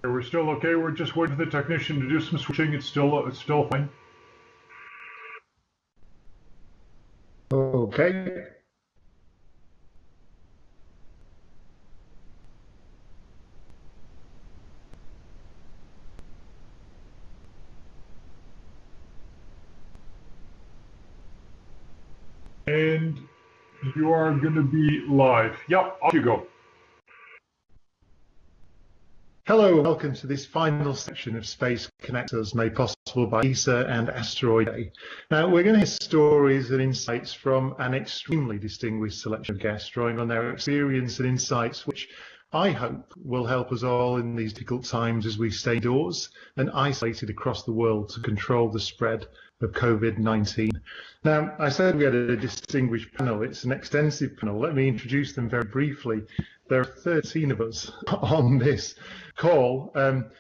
We're still okay. We're just waiting for the technician to do some switching. It's still fine. Okay. And you are going to be live. Yep, off you go. Hello, welcome to this final section of Space Connectors made possible by ESA and Asteroid Day. Now, we're going to hear stories and insights from an extremely distinguished selection of guests, drawing on their experience and insights, which I hope will help us all in these difficult times as we stay indoors and isolated across the world to control the spread of COVID-19. Now, I said we had a distinguished panel. It's an extensive panel. Let me introduce them very briefly. There are 13 of us on this call.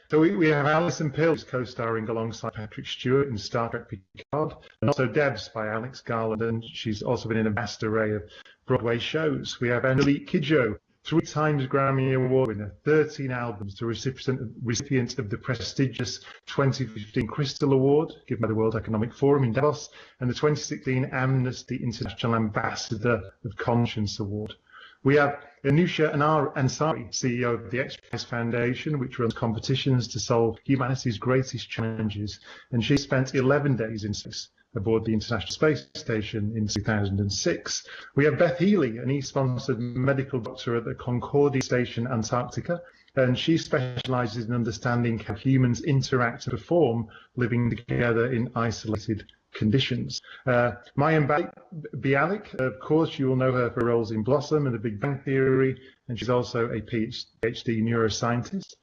So we have Alison Pill, co-starring alongside Patrick Stewart in Star Trek Picard, and also Debs by Alex Garland, and she's also been in a vast array of Broadway shows. We have Angelique Kidjo, 3 times Grammy Award winner, 13 albums, the recipient of the prestigious 2015 Crystal Award given by the World Economic Forum in Davos, and the 2016 Amnesty International Ambassador of Conscience Award. We have Anusha Ansari, CEO of the X Prize Foundation, which runs competitions to solve humanity's greatest challenges, and she spent 11 days in space aboard the International Space Station in 2006. We have Beth Healy, an E-sponsored medical doctor at the Concordia Station, Antarctica, and she specialises in understanding how humans interact and perform living together in isolated conditions. Mayim Bialik, of course, you will know her for roles in Blossom and The Big Bang Theory, and she's also a PhD neuroscientist.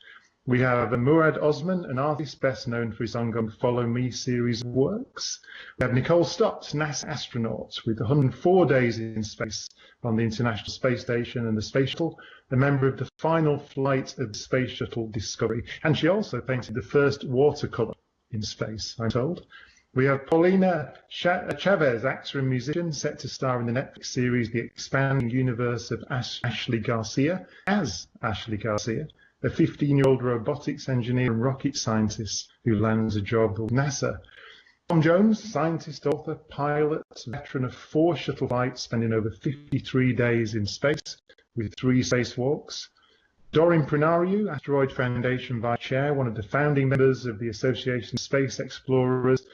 We have Murad Osman, an artist best known for his ongoing Follow Me series of works. We have Nicole Stott, NASA astronaut with 104 days in space on the International Space Station and the Space Shuttle, a member of the final flight of the Space Shuttle Discovery. And she also painted the first watercolour in space, I'm told. We have Paulina Chavez, actor and musician, set to star in the Netflix series The Expanding Universe of Ashley Garcia, as Ashley Garcia, a 15-year-old robotics engineer and rocket scientist who lands a job with NASA. Tom Jones, scientist, author, pilot, veteran of 4 shuttle flights, spending over 53 days in space with 3 spacewalks. Doreen Pranariu, Asteroid Foundation Vice Chair, one of the founding members of the Association of Space Explorers,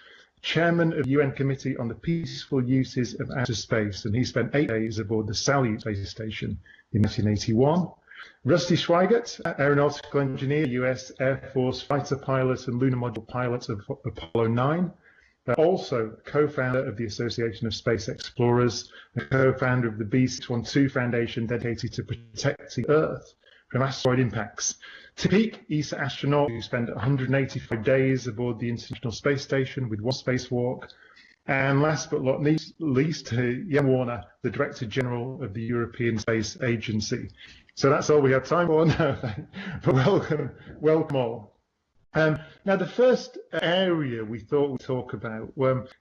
Chairman of the UN Committee on the Peaceful Uses of Outer Space, and he spent 8 days aboard the Salyut space station in 1981. Rusty Schweigert, aeronautical engineer, US Air Force fighter pilot and lunar module pilot of Apollo 9, also co-founder of the Association of Space Explorers, a co-founder of the B612 Foundation dedicated to protecting Earth from asteroid impacts. Tim Peake, ESA astronaut, who spent 185 days aboard the International Space Station with 1 spacewalk. And last but not least, Jan Warner, the Director General of the European Space Agency. So that's all we have time for now, but welcome all. Now, the first area we thought we'd talk about,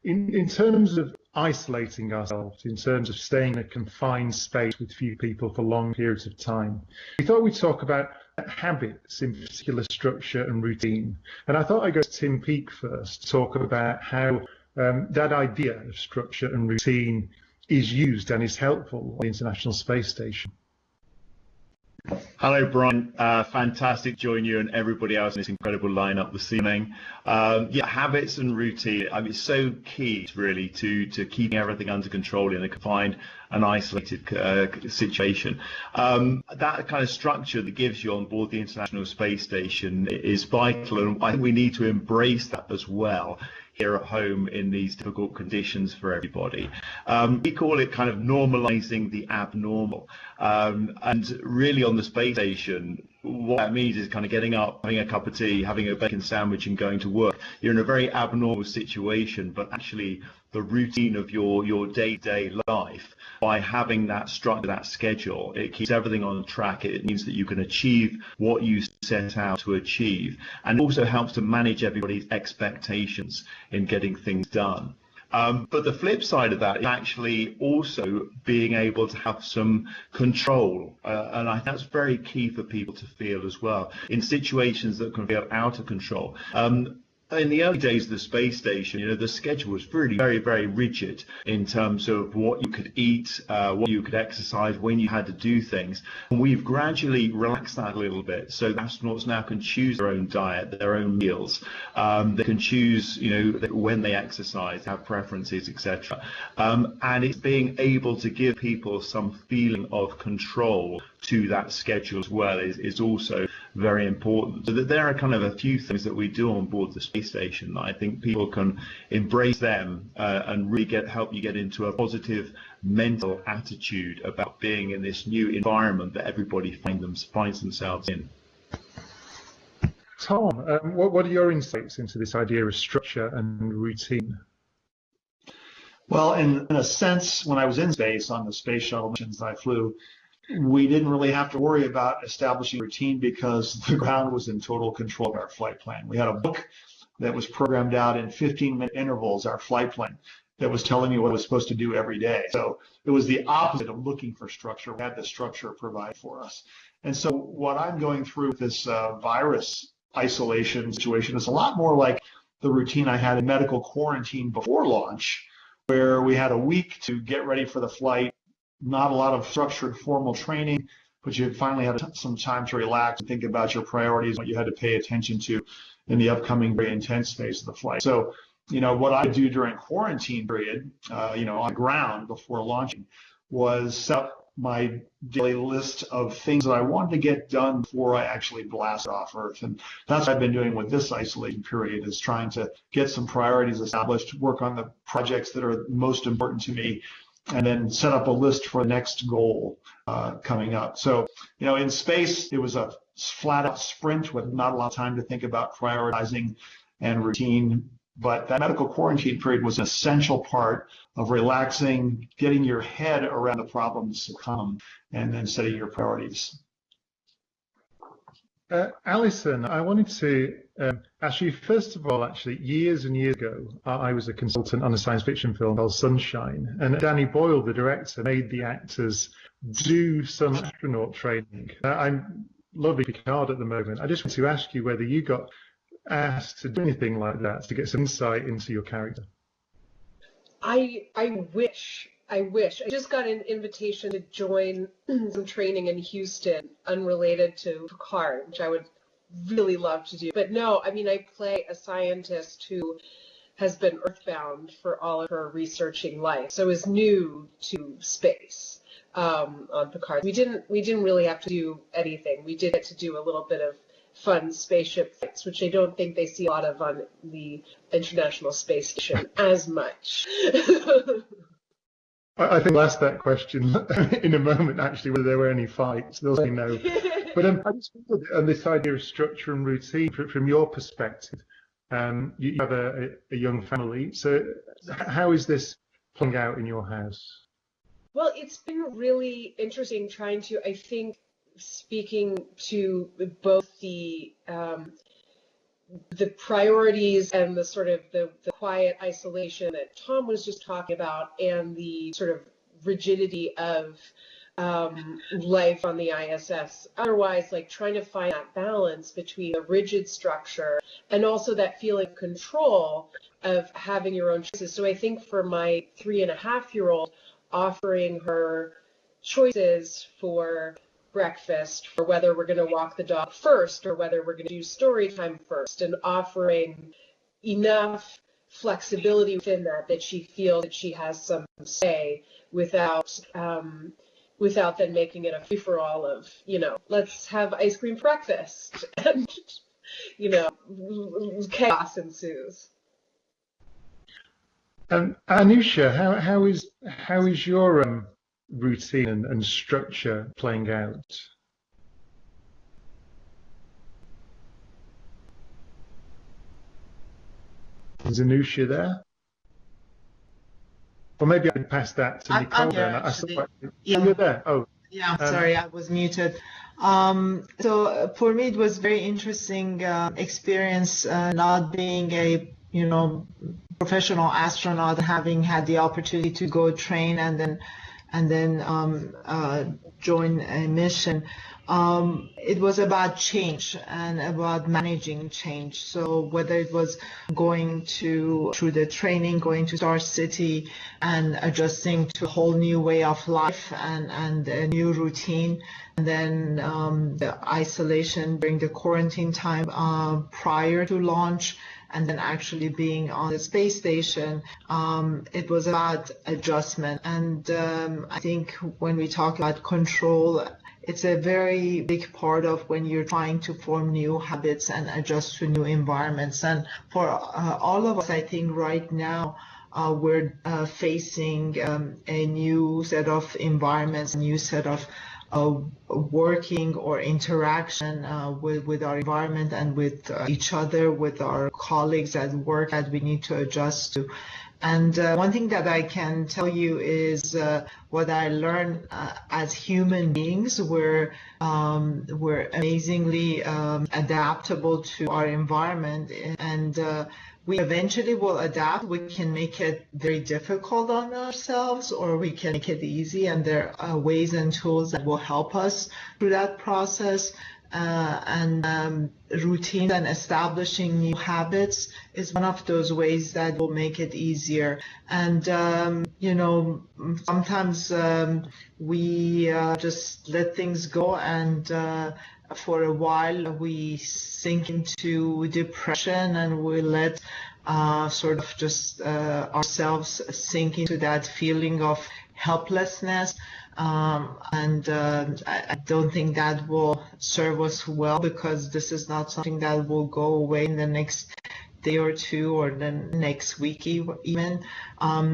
in terms of isolating ourselves, in terms of staying in a confined space with few people for long periods of time, we thought we'd talk about habits, in particular structure and routine. And I thought I'd go to Tim Peake first to talk about how that idea of structure and routine is used and is helpful on the International Space Station. Hello, Brian. Fantastic to join you and everybody else in this incredible lineup this evening. Habits and routine. I mean, it's so key, really, to keeping everything under control in a confined and isolated situation. That kind of structure that gives you on board the International Space Station is vital, and I think we need to embrace that as well here at home in these difficult conditions for everybody. We call it kind of normalizing the abnormal. And really on the space station, what that means is kind of getting up, having a cup of tea, having a bacon sandwich and going to work. You're in a very abnormal situation, but actually the routine of your day-to-day life, by having that structure, that schedule, it keeps everything on track. It means that you can achieve what you set out to achieve, and also helps to manage everybody's expectations in getting things done. But the flip side of that is actually also being able to have some control. And I think that's very key for people to feel as well in situations that can feel out of control. In the early days of the space station, the schedule was really very, very rigid in terms of what you could eat, what you could exercise, when you had to do things. And we've gradually relaxed that a little bit. So the astronauts now can choose their own diet, their own meals. They can choose, when they exercise, have preferences, etc. And it's being able to give people some feeling of control to that schedule as well is also very important. So that there are kind of a few things that we do on board the space station that I think people can embrace them and really help you get into a positive mental attitude about being in this new environment that everybody finds themselves in. Tom, what are your insights into this idea of structure and routine? Well, in a sense, when I was in space on the space shuttle missions that I flew, we didn't really have to worry about establishing routine because the ground was in total control of our flight plan. We had a book that was programmed out in 15-minute intervals, our flight plan, that was telling me what I was supposed to do every day. So it was the opposite of looking for structure. We had the structure provided for us. And so what I'm going through with this virus isolation situation is a lot more like the routine I had in medical quarantine before launch, where we had a week to get ready for the flight, not a lot of structured formal training, but you finally had some time to relax and think about your priorities, what you had to pay attention to in the upcoming very intense phase of the flight. So, what I do during quarantine period, on the ground before launching, was set up my daily list of things that I wanted to get done before I actually blast off Earth. And that's what I've been doing with this isolation period, is trying to get some priorities established, work on the projects that are most important to me, and then set up a list for the next goal coming up. So, in space, it was a flat out sprint with not a lot of time to think about prioritizing and routine. But that medical quarantine period was an essential part of relaxing, getting your head around the problems to come, and then setting your priorities. Alison, I wanted to ask you, first of all, actually, years and years ago, I was a consultant on a science fiction film called Sunshine, and Danny Boyle, the director, made the actors do some astronaut training. I'm loving Picard at the moment. I just want to ask you whether you got asked to do anything like that to get some insight into your character. I wish. I just got an invitation to join some training in Houston unrelated to Picard, which I would really love to do. But no, I play a scientist who has been earthbound for all of her researching life, so is new to space on Picard. We didn't really have to do anything. We did get to do a little bit of fun spaceship flights, which I don't think they see a lot of on the International Space Station as much. I think I'll ask that question in a moment, actually, whether there were any fights. They'll say no. But I just wondered, on this idea of structure and routine, from your perspective, you have a young family. So how is this playing out in your house? Well, it's been really interesting trying to, I think, speaking to both the priorities and the sort of the quiet isolation that Tom was just talking about, and the sort of rigidity of life on the ISS. Otherwise, like trying to find that balance between the rigid structure and also that feeling of control of having your own choices. So I think for my 3.5-year-old, offering her choices for breakfast, for whether we're going to walk the dog first or whether we're going to do story time first, and offering enough flexibility within that she feels that she has some say without then making it a free-for-all of, let's have ice cream for breakfast, and chaos ensues. Anusha, how is your routine and structure playing out? Is Anusha there? Or maybe I can pass that to Nicole. I'm here, Yeah. Oh, you're there. Oh, yeah. Sorry, I was muted. So for me, it was very interesting experience, not being a professional astronaut, having had the opportunity to go train and then join a mission. It was about change and about managing change. So whether it was going through the training, going to Star City and adjusting to a whole new way of life and a new routine, and then the isolation during the quarantine time prior to launch, and then actually being on the space station, it was about adjustment. And I think when we talk about control, it's a very big part of when you're trying to form new habits and adjust to new environments. And for all of us, I think right now, we're facing a new set of environments, a new set of working or interaction with our environment and with each other, with our colleagues at work that we need to adjust to. And one thing that I can tell you is what I learned as human beings, we're amazingly adaptable to our environment, and we eventually will adapt. We can make it very difficult on ourselves, or we can make it easy, and there are ways and tools that will help us through that process. And routine and establishing new habits is one of those ways that will make it easier. And sometimes we just let things go, and for a while we sink into depression, and we let sort of just ourselves sink into that feeling of helplessness. I don't think that will serve us well, because this is not something that will go away in the next day or two or the next week even.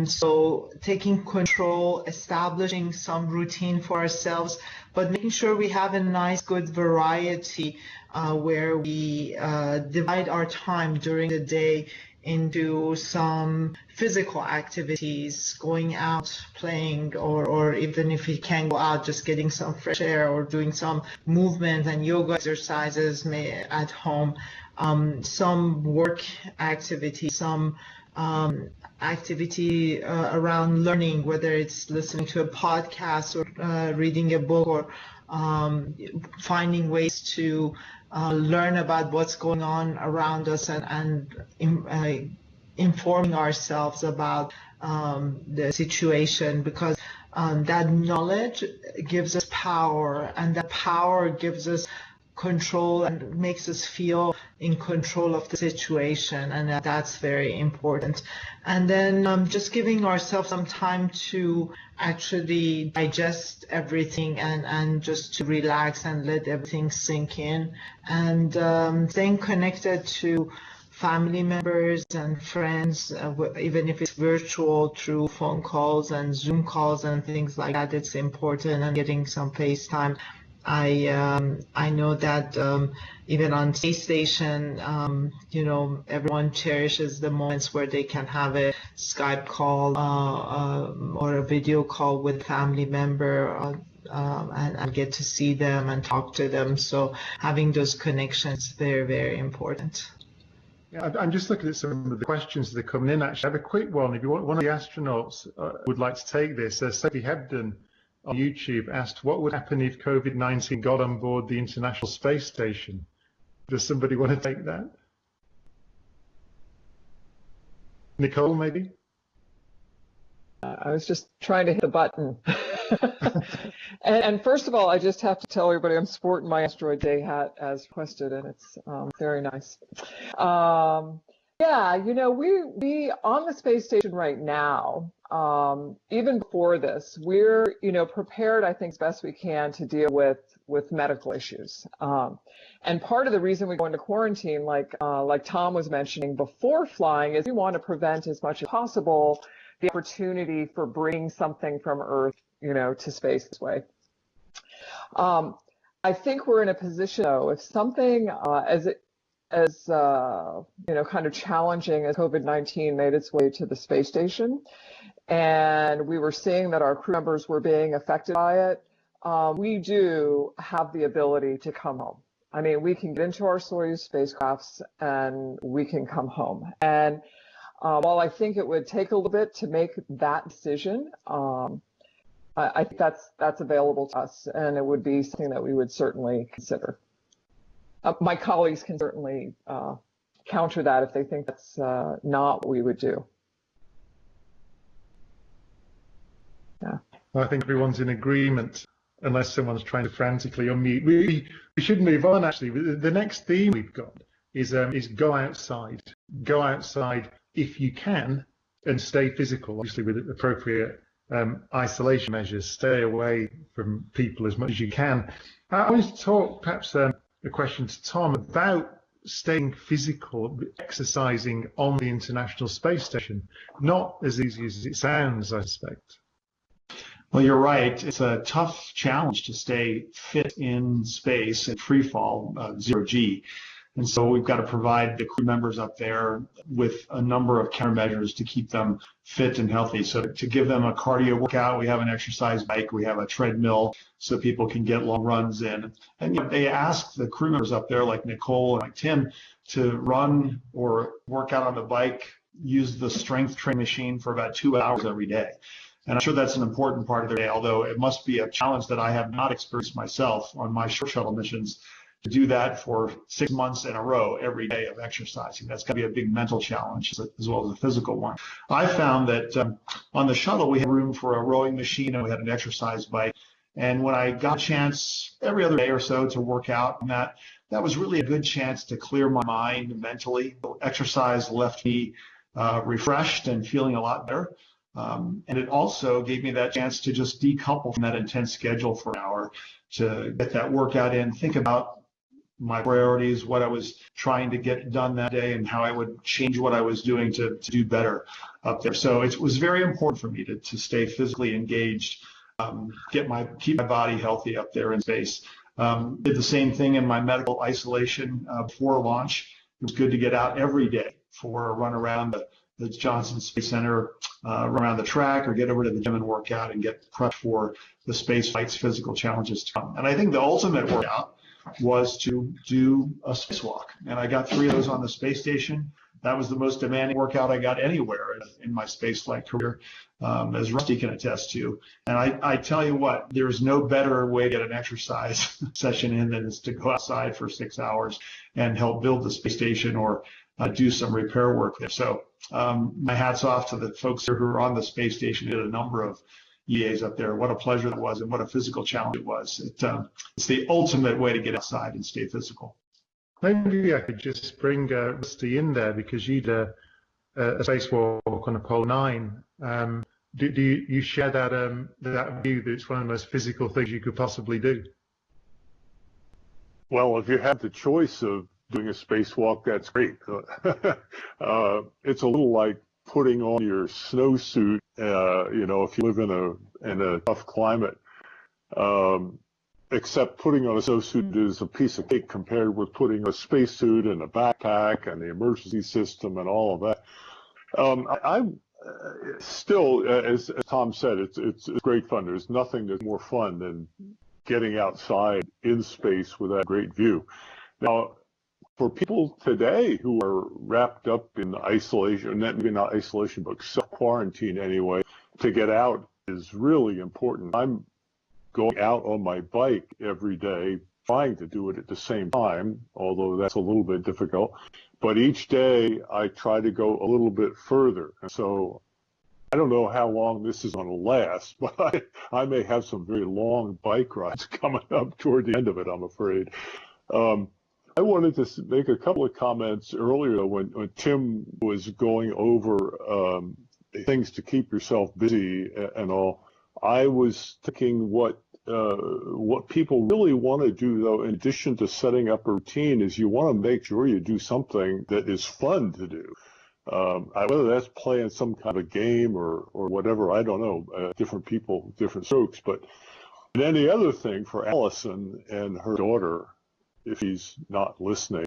So taking control, establishing some routine for ourselves, but making sure we have a nice, good variety where we divide our time during the day into some physical activities, going out, playing, or even if we can't go out, just getting some fresh air or doing some movement and yoga exercises at home, some work activity, some activity around learning, whether it's listening to a podcast or reading a book, or finding ways to learn about what's going on around us, and informing ourselves about the situation, because that knowledge gives us power, and that power gives us control and makes us feel in control of the situation, and that's very important. And then just giving ourselves some time to actually digest everything, and just to relax and let everything sink in, and staying connected to family members and friends, even if it's virtual, through phone calls and Zoom calls and things like that. It's important, and getting some FaceTime. I know that even on space station, everyone cherishes the moments where they can have a Skype call or a video call with a family member, and get to see them and talk to them. So having those connections is very, very important. Yeah, I'm just looking at some of the questions that are coming in. Actually, I have a quick one. If you want, one of the astronauts would like to take this. Sophie Hebden on YouTube asked, what would happen if COVID-19 got on board the International Space Station? Does somebody want to take that? Nicole, maybe? I was just trying to hit the button. and first of all, I just have to tell everybody I'm sporting my Asteroid Day hat as requested, and it's very nice. Yeah, we on the space station right now, even before this, we're, prepared, I think, as best we can to deal with medical issues. And part of the reason we go into quarantine, like Tom was mentioning before flying, is we want to prevent as much as possible the opportunity for bringing something from Earth, to space this way. I think we're in a position, though, if something as kind of challenging as COVID-19 made its way to the space station, and we were seeing that our crew members were being affected by it, we do have the ability to come home. I mean, we can get into our Soyuz spacecrafts and we can come home. And While I think it would take a little bit to make that decision, I think that's available to us, and it would be something that we would certainly consider. My colleagues can certainly counter that if they think that's not what we would do. Yeah. I think everyone's in agreement, unless someone's trying to frantically unmute. We should move on, actually. The next theme we've got is go outside. Go outside if you can, and stay physical, obviously with appropriate isolation measures. Stay away from people as much as you can. I want to talk, perhaps a question to Tom, about staying physical, exercising on the International Space Station. Not as easy as it sounds, I suspect. Well, you're right. It's a tough challenge to stay fit in space at free fall, zero G. And so we've got to provide the crew members up there with a number of countermeasures to keep them fit and healthy. So to give them a cardio workout, we have an exercise bike, we have a treadmill so people can get long runs in. And they ask the crew members up there, like Nicole and like Tim, to run or work out on the bike, use the strength training machine for about 2 hours every day. And I'm sure that's an important part of their day, although it must be a challenge that I have not experienced myself on my short shuttle missions, to do that for 6 months in a row every day of exercising. That's going to be a big mental challenge as well as a physical one. I found that on the shuttle, we had room for a rowing machine and we had an exercise bike. And when I got a chance every other day or so to work out on that, that was really a good chance to clear my mind mentally. Exercise left me refreshed and feeling a lot better. And it also gave me that chance to just decouple from that intense schedule for an hour, to get that workout in, think about my priorities, what I was trying to get done that day, and how I would change what I was doing to do better up there. So it was very important for me to stay physically engaged, keep my body healthy up there in space. Did the same thing in my medical isolation before launch. It was good to get out every day for a run around the Johnson Space Center, around the track, or get over to the gym and work out and get prepped for the space flight's physical challenges to come. And I think the ultimate workout was to do a spacewalk. And I got 3 of those on the space station. That was the most demanding workout I got anywhere in my spaceflight career, as Rusty can attest to. And I tell you what, there's no better way to get an exercise session in than is to go outside for 6 hours and help build the space station or do some repair work there. So my hat's off to the folks here who are on the space station. Did a number of EAs up there. What a pleasure that was, and what a physical challenge it was. It's the ultimate way to get outside and stay physical. Maybe I could just bring Rusty in there, because you did a spacewalk on Apollo 9. Do you share that view that it's one of the most physical things you could possibly do? Well, if you have the choice of doing a spacewalk, that's great. It's a little like putting on your snowsuit, if you live in a tough climate. Except putting on a snowsuit is a piece of cake compared with putting a spacesuit and a backpack and the emergency system and all of that. I'm still, as Tom said, it's great fun. There's nothing that's more fun than getting outside in space with that great view. Now, for people today who are wrapped up in isolation, maybe not isolation, but self-quarantine anyway, to get out is really important. I'm going out on my bike every day, trying to do it at the same time, although that's a little bit difficult. But each day I try to go a little bit further. And so I don't know how long this is going to last, but I may have some very long bike rides coming up toward the end of it, I'm afraid. I wanted to make a couple of comments earlier when Tim was going over things to keep yourself busy and all. I was thinking what people really want to do, though, in addition to setting up a routine, is you want to make sure you do something that is fun to do. Whether that's playing some kind of game or whatever, I don't know. Different people, different strokes. But and then the other thing for Allison and her daughter, if he's not listening,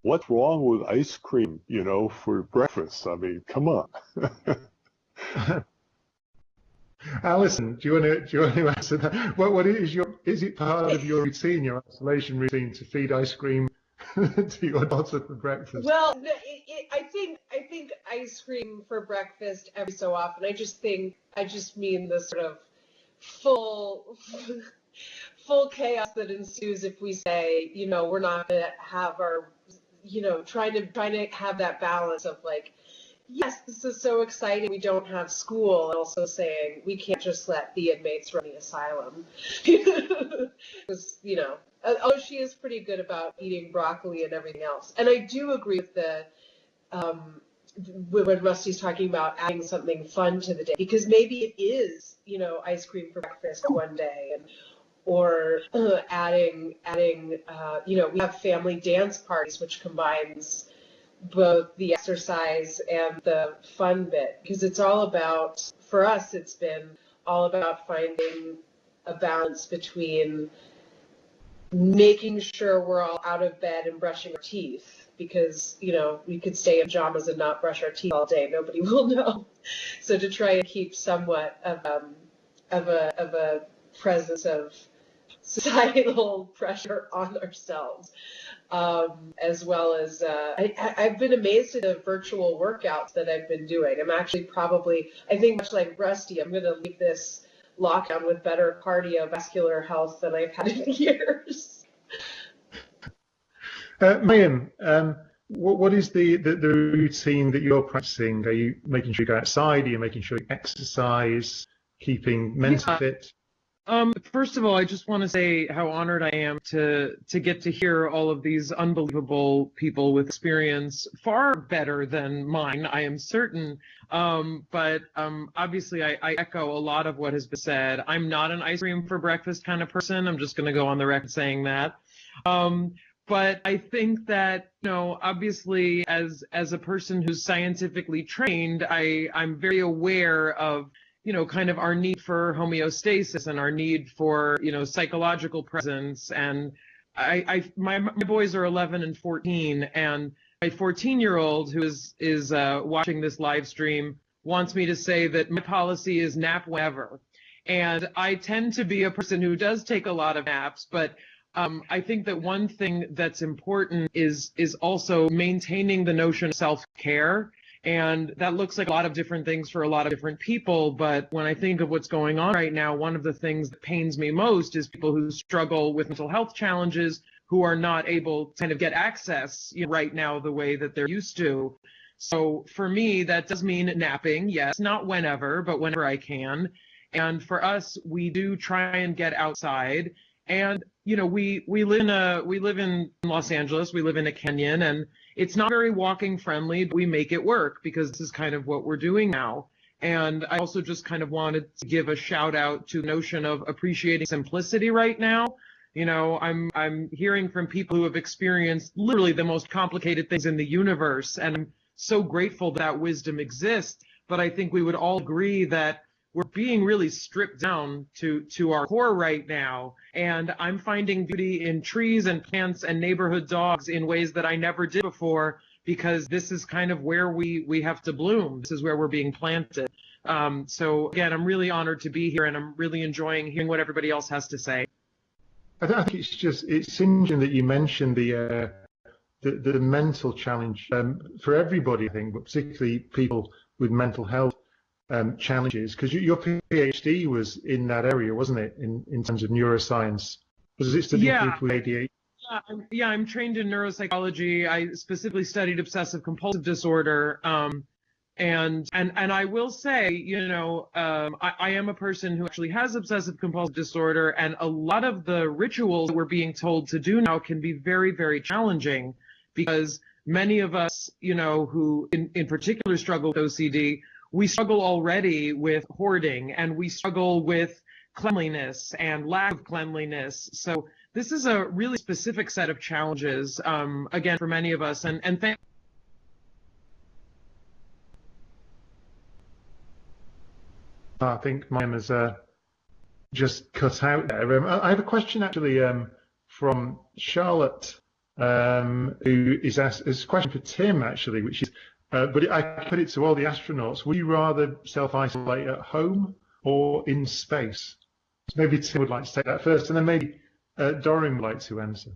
what's wrong with ice cream, for breakfast? I mean, come on. Alison, do you want to answer that? What is it part of your routine, your isolation routine, to feed ice cream to your daughter for breakfast? Well, I think ice cream for breakfast every so often. I just mean the sort of full full chaos that ensues if we say, we're not going to have our, trying to have that balance of like, yes, this is so exciting, we don't have school, and also saying we can't just let the inmates run the asylum. Because, although she is pretty good about eating broccoli and everything else. And I do agree with when Rusty's talking about adding something fun to the day, because maybe it is, ice cream for breakfast one day, or adding, we have family dance parties, which combines both the exercise and the fun bit, because it's all about, for us, it's been all about finding a balance between making sure we're all out of bed and brushing our teeth, because, we could stay in pajamas and not brush our teeth all day. Nobody will know. So to try and keep somewhat of a presence of societal pressure on ourselves. As well as I've been amazed at the virtual workouts that I've been doing. I'm actually I think much like Rusty, I'm going to leave this lockdown with better cardiovascular health than I've had in years. Mayim, what is the routine that you're practicing? Are you making sure you go outside? Are you making sure you exercise, keeping mentally fit? First of all, I just want to say how honored I am to get to hear all of these unbelievable people with experience far better than mine, I am certain. But obviously, I echo a lot of what has been said. I'm not an ice cream for breakfast kind of person. I'm just going to go on the record saying that. But I think that, obviously, as a person who's scientifically trained, I'm very aware of kind of our need for homeostasis and our need for, psychological presence. And my boys are 11 and 14, and my 14-year-old who is watching this live stream wants me to say that my policy is nap whenever. And I tend to be a person who does take a lot of naps, but I think that one thing that's important is also maintaining the notion of self-care. And that looks like a lot of different things for a lot of different people. But when I think of what's going on right now, one of the things that pains me most is people who struggle with mental health challenges who are not able to kind of get access right now the way that they're used to. So for me, that does mean napping. Yes, not whenever, but whenever I can. And for us, we do try and get outside. And we live in Los Angeles, we live in a canyon, and it's not very walking friendly, but we make it work because this is kind of what we're doing now. And I also just kind of wanted to give a shout out to the notion of appreciating simplicity right now. I'm hearing from people who have experienced literally the most complicated things in the universe, and I'm so grateful that wisdom exists. But I think we would all agree that we're being really stripped down to our core right now. And I'm finding beauty in trees and plants and neighborhood dogs in ways that I never did before, because this is kind of where we have to bloom. This is where we're being planted. So again, I'm really honored to be here, and I'm really enjoying hearing what everybody else has to say. I think it's interesting that you mentioned the mental challenge for everybody, I think, but particularly people with mental health challenges, because your PhD was in that area, wasn't it, in terms of neuroscience? Was it studying people with ADHD? Yeah, I'm trained in neuropsychology. I specifically studied obsessive compulsive disorder. And I will say, I am a person who actually has obsessive compulsive disorder, and a lot of the rituals that we're being told to do now can be very, very challenging, because many of us, who in particular struggle with OCD, we struggle already with hoarding, and we struggle with cleanliness and lack of cleanliness. So this is a really specific set of challenges, again, for many of us. And I think mine has just cut out there. I have a question actually from Charlotte, who is asked. It's a question for Tim actually, which is, but I put it to all the astronauts. Would you rather self-isolate at home or in space? So maybe Tim would like to take that first, and then maybe Doreen would like to answer.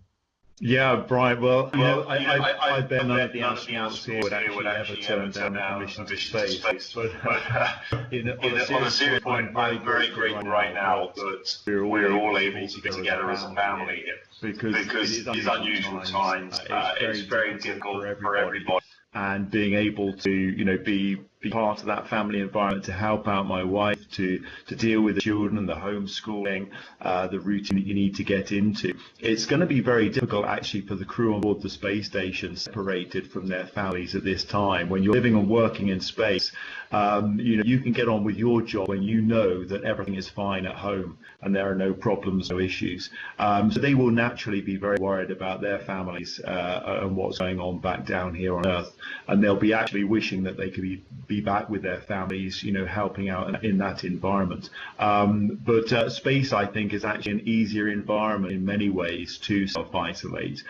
Yeah, Brian. Well, I bet none of the astronauts here would actually ever turn down a mission to space. But on a serious point, I'm very grateful right now that we're all able to get together as a family because it is unusual times. It's very difficult for everybody. And being able to, be part of that family environment, to help out my wife, to deal with the children and the homeschooling, the routine that you need to get into. It's going to be very difficult actually for the crew on board the space station separated from their families at this time. When you're living and working in space, you can get on with your job when you know that everything is fine at home and there are no problems, no issues. So they will naturally be very worried about their families and what's going on back down here on Earth. And they'll be actually wishing that they could be back with their families, helping out in that environment. But space, I think, is actually an easier environment in many ways to self-isolate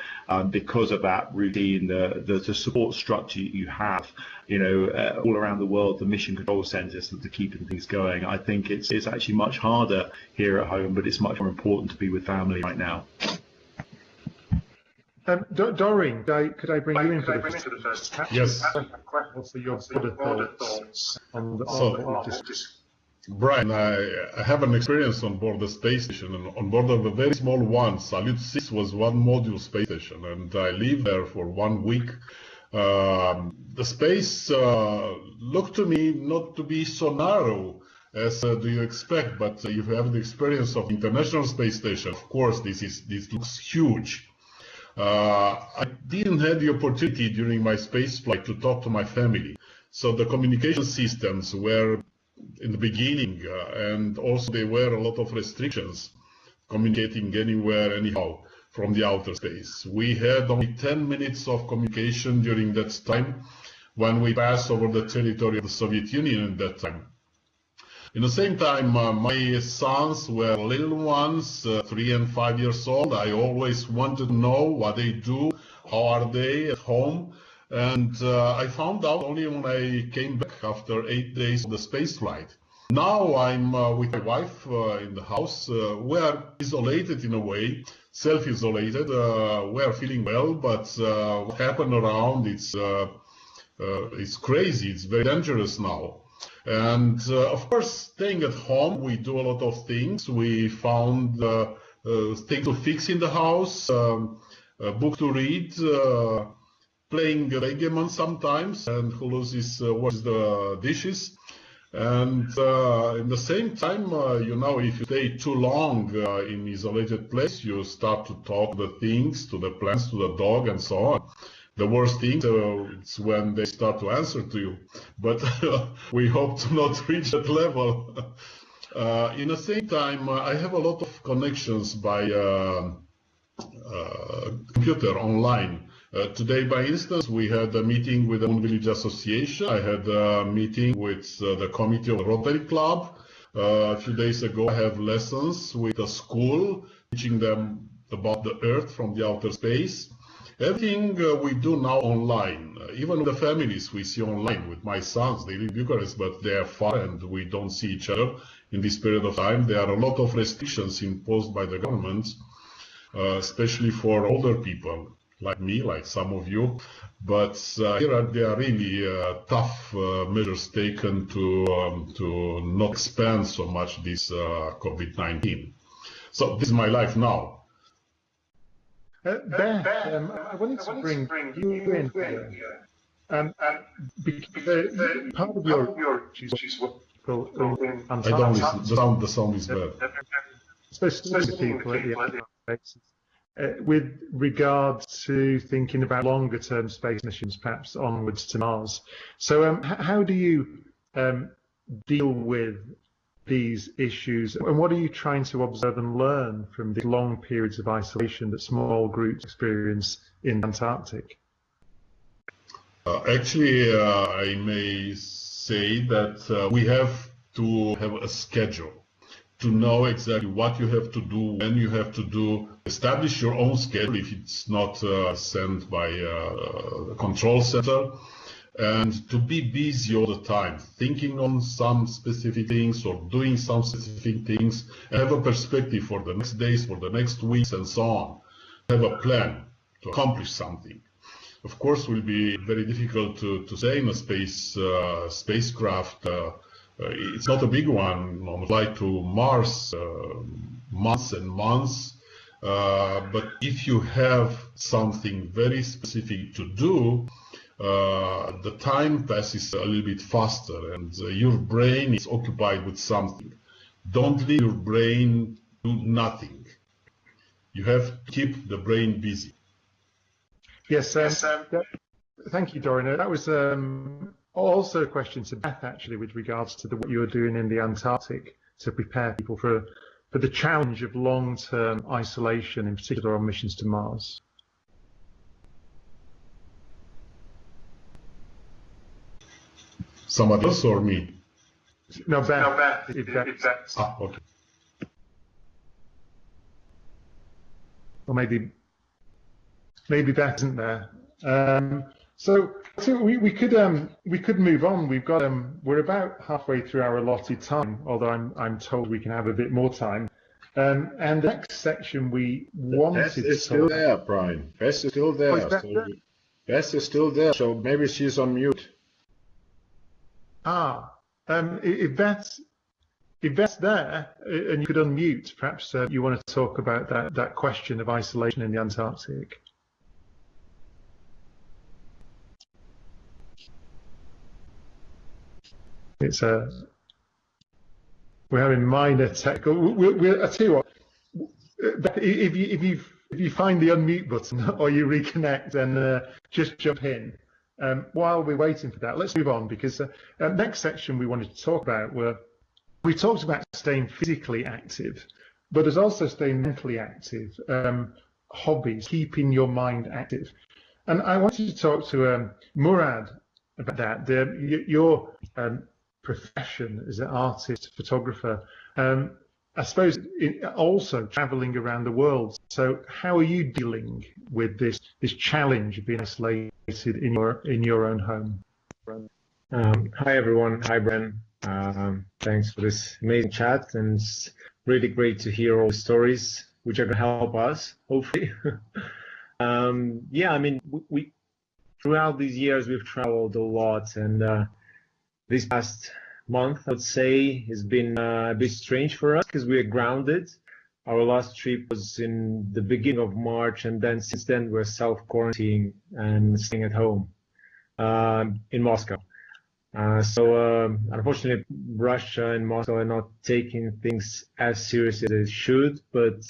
because of that routine, the support structure you have, all around the world, the mission control centers that are keeping things going. I think it's actually much harder here at home, but it's much more important to be with family right now. Doreen, could I bring you in for the first? Yes. What's your broader thoughts on Brian, I have an experience on board the space station, and on board of a very small one. Salyut 6 was one module space station, and I lived there for 1 week. The space looked to me not to be so narrow as do you expect, but if you have the experience of International Space Station, of course, this looks huge. I didn't have the opportunity during my space flight to talk to my family. So the communication systems were in the beginning, and also there were a lot of restrictions communicating anywhere, anyhow, from the outer space. We had only 10 minutes of communication during that time when we passed over the territory of the Soviet Union at that time. In the same time, my sons were little ones, 3 and 5 years old. I always wanted to know what they do, how are they at home. And I found out only when I came back after 8 days of the space flight. Now I'm with my wife in the house. We are isolated in a way, self-isolated. We are feeling well, but what happened around, it's crazy. It's very dangerous now. And of course, staying at home, we do a lot of things. We found things to fix in the house, a book to read, playing Reggaeman sometimes, and who loses washes the dishes. And in the same time, if you stay too long in isolated place, you start to talk the things to the plants, to the dog, and so on. The worst thing is when they start to answer to you. But we hope to not reach that level. In the same time, I have a lot of connections by computer online. Today, by instance, we had a meeting with the Moon Village Association. I had a meeting with the committee of the Rotary Club. A few days ago, I have lessons with a school, teaching them about the Earth from the outer space. Everything we do now online, even the families we see online. With my sons, they live in Bucharest, but they are far and we don't see each other in this period of time. There are a lot of restrictions imposed by the government, especially for older people like me, like some of you. But there are really tough measures taken to not expand so much this COVID-19. So this is my life now. Beth, I wanted to bring you in here. Because part of your I don't listen. The sound is bad. Supposed to talk to people at the end of with regard to thinking about longer term space missions, perhaps onwards to Mars. So how do you deal with these issues, and what are you trying to observe and learn from the long periods of isolation that small groups experience in the Antarctic? Actually, I may say that we have to have a schedule to know exactly what you have to do, when you have to do, establish your own schedule if it's not sent by a control center. And to be busy all the time, thinking on some specific things or doing some specific things, and have a perspective for the next days, for the next weeks, and so on. Have a plan. to accomplish something. Of course, it will be very difficult to say in a spacecraft. It's not a big one on a flight to Mars, months and months. But if you have something very specific to do, the time passes a little bit faster, and your brain is occupied with something. Don't leave your brain do nothing. You have to keep the brain busy. Yes, thank you, Dorian. That was also a question to Beth, actually, with regards to what you were doing in the Antarctic to prepare people for the challenge of long-term isolation, in particular on missions to Mars. Somebody else or me? No, Beth. Beth. Ah, okay. Or maybe Beth isn't there. So we could move on. We've got we're about halfway through our allotted time, although I'm told we can have a bit more time. And the next section we wanted. Beth is still there, Brian. Beth is still there. Oh, Beth is still there, so maybe she's on mute. If Beth's there and you could unmute, perhaps you want to talk about that question of isolation in the Antarctic. It's we're having minor technical. I tell you what, if you find the unmute button or you reconnect, then just jump in. While we're waiting for that, let's move on, because next section we wanted to talk about we talked about staying physically active, but there's also staying mentally active, hobbies, keeping your mind active. And I wanted to talk to Murad about that. Your profession as an artist, photographer, I suppose also traveling around the world. So how are you dealing with this challenge of being isolated in your own home? Hi everyone. Hi Bren. Thanks for this amazing chat, and it's really great to hear all the stories which are going to help us, hopefully. Yeah, I mean, we throughout these years we've traveled a lot, and this past month, I would say, has been a bit strange for us because we are grounded. Our last trip was in the beginning of March, and then since then we're self-quarantining and staying at home in Moscow. So unfortunately, Russia and Moscow are not taking things as seriously as they should, but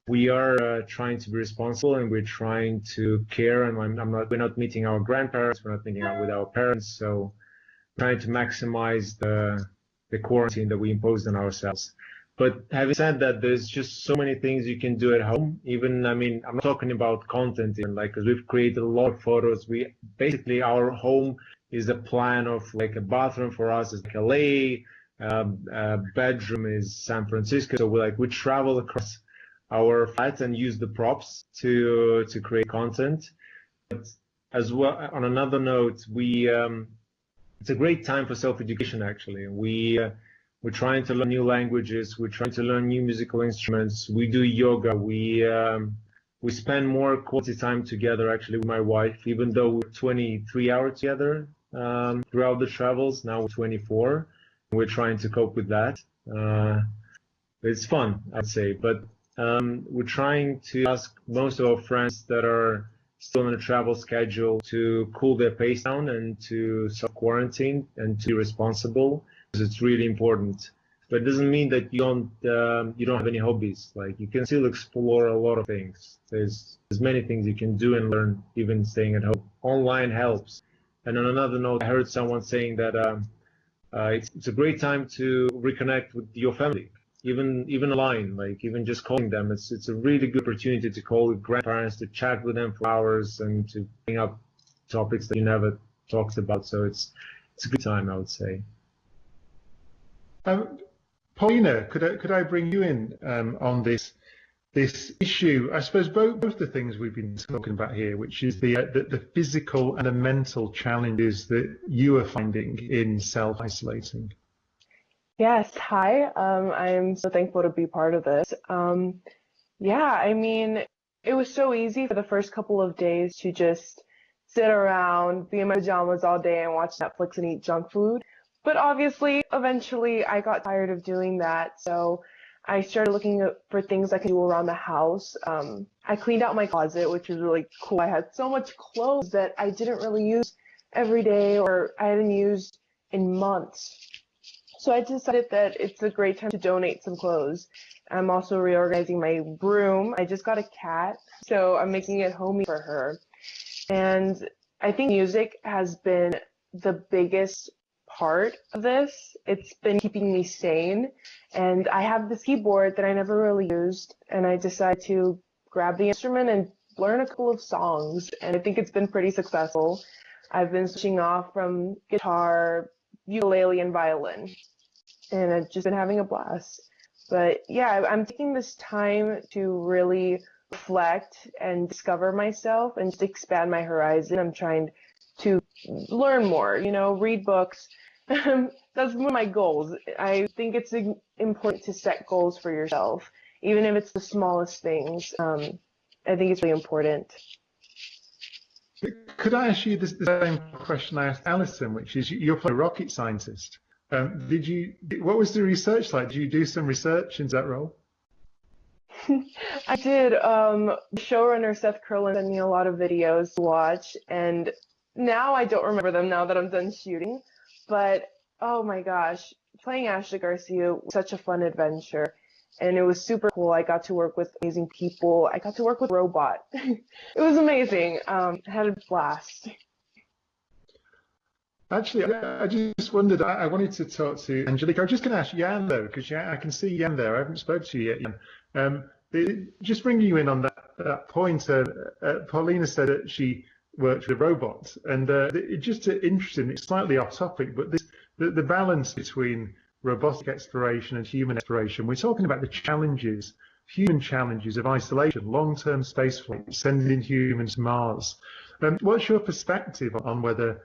we are trying to be responsible, and we're trying to care. And we're not meeting our grandparents, we're not meeting out with our parents, so trying to maximize the quarantine that we imposed on ourselves. But having said that, there's just so many things you can do at home. Even, I mean, I'm not talking about content even, like, because we've created a lot of photos. Basically, our home is a plan of like a bathroom for us is like LA, bedroom is San Francisco. So we travel across our flat and use the props to create content. But as well, on another note, it's a great time for self-education, actually. We're trying to learn new languages. We're trying to learn new musical instruments. We do yoga. We spend more quality time together, actually, with my wife, even though we're 23 hours together throughout the travels. Now we're 24. We're trying to cope with that. It's fun, I'd say. But we're trying to ask most of our friends that are still on a travel schedule to cool their pace down and to self-quarantine and to be responsible, because it's really important. But it doesn't mean that you don't have any hobbies. Like, you can still explore a lot of things. There's many things you can do and learn even staying at home. Online helps. And on another note, I heard someone saying that it's a great time to reconnect with your family. Even online, like even just calling them, it's a really good opportunity to call with grandparents, to chat with them for hours, and to bring up topics that you never talked about. So it's a good time, I would say. Paulina, could I bring you in on this issue? I suppose both the things we've been talking about here, which is the physical and the mental challenges that you are finding in self-isolating. Yes, hi. I'm so thankful to be part of this. Yeah, I mean, it was so easy for the first couple of days to just sit around, be in my pajamas all day and watch Netflix and eat junk food. But obviously, eventually, I got tired of doing that. So I started looking for things I could do around the house. I cleaned out my closet, which was really cool. I had so much clothes that I didn't really use every day or I hadn't used in months. So I decided that it's a great time to donate some clothes. I'm also reorganizing my room. I just got a cat, so I'm making it homey for her. And I think music has been the biggest part of this. It's been keeping me sane. And I have this keyboard that I never really used, and I decided to grab the instrument and learn a couple of songs. And I think it's been pretty successful. I've been switching off from guitar, ukulele, and violin. And I've just been having a blast. But yeah, I'm taking this time to really reflect and discover myself and just expand my horizon. I'm trying to learn more, read books. That's one of my goals. I think it's important to set goals for yourself, even if it's the smallest things. I think it's really important. Could I ask you the same question I asked Alison, which is you're a rocket scientist. What was the research like? Did you do some research in that role? I did. The showrunner Seth Curlin sent me a lot of videos to watch, and now I don't remember them now that I'm done shooting. But oh my gosh, playing Ashley Garcia was such a fun adventure, and it was super cool. I got to work with amazing people. I got to work with a robot. It was amazing. I had a blast. Actually, I just wondered, I wanted to talk to Angelique. I was just going to ask Jan, though, because I can see Jan there. I haven't spoken to you yet, Jan. Just bringing you in on that point, Paulina said that she worked with robots, and it's just interesting, it's slightly off topic, but the balance between robotic exploration and human exploration, we're talking about the challenges, human challenges of isolation, long-term spaceflight, sending humans to Mars. What's your perspective on whether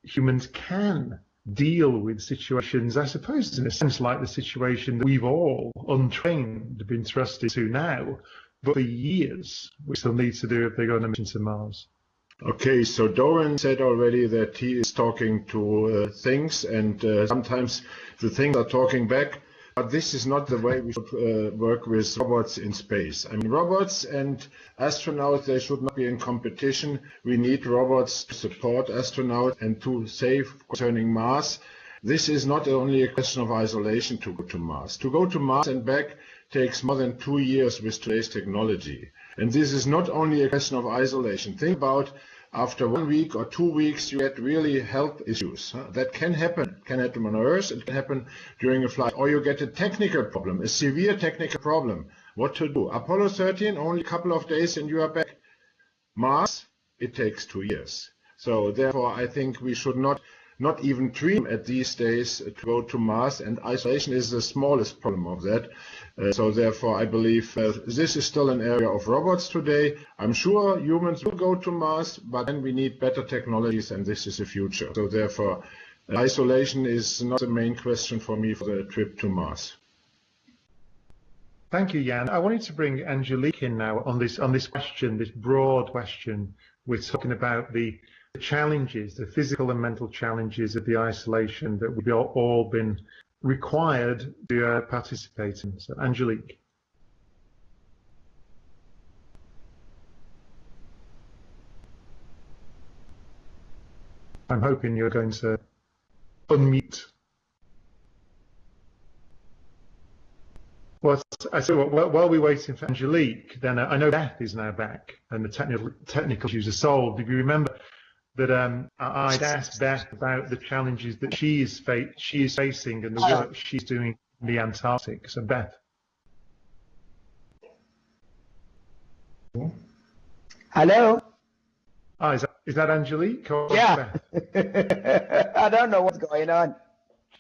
humans can deal with situations, I suppose, in a sense like the situation that we've all, untrained, been thrust into now, but for years we still need to do if they go on a mission to Mars? Okay, so Doran said already that he is talking to things, and sometimes the things are talking back. But this is not the way we should work with robots in space. I mean, robots and astronauts, they should not be in competition. We need robots to support astronauts and to save concerning Mars. This is not only a question of isolation to go to Mars. To go to Mars and back takes more than 2 years with today's technology. And this is not only a question of isolation. Think about after 1 week or 2 weeks, you get really health issues. That can happen. It can happen on Earth. It can happen during a flight. Or you get a technical problem, a severe technical problem. What to do? Apollo 13, only a couple of days and you are back. Mars, it takes 2 years. So therefore, I think we should not even dream at these days to go to Mars, and isolation is the smallest problem of that. So therefore, I believe this is still an area of robots today. I'm sure humans will go to Mars, but then we need better technologies, and this is the future. So therefore, isolation is not the main question for me for the trip to Mars. Thank you, Jan. I wanted to bring Angelique in now on this question, this broad question. We're talking about the challenges, the physical and mental challenges of the isolation that we've all been required to participate in. So, Angelique. I'm hoping you're going to unmute. Well, I said, while we're waiting for Angelique, then I know Beth is now back and the technical issues are solved. If you remember that I'd asked Beth about the challenges that she is facing and the work she's doing in the Antarctic. So, Beth. Hello? Oh, is that Angelique? Or yeah. Beth? I don't know what's going on.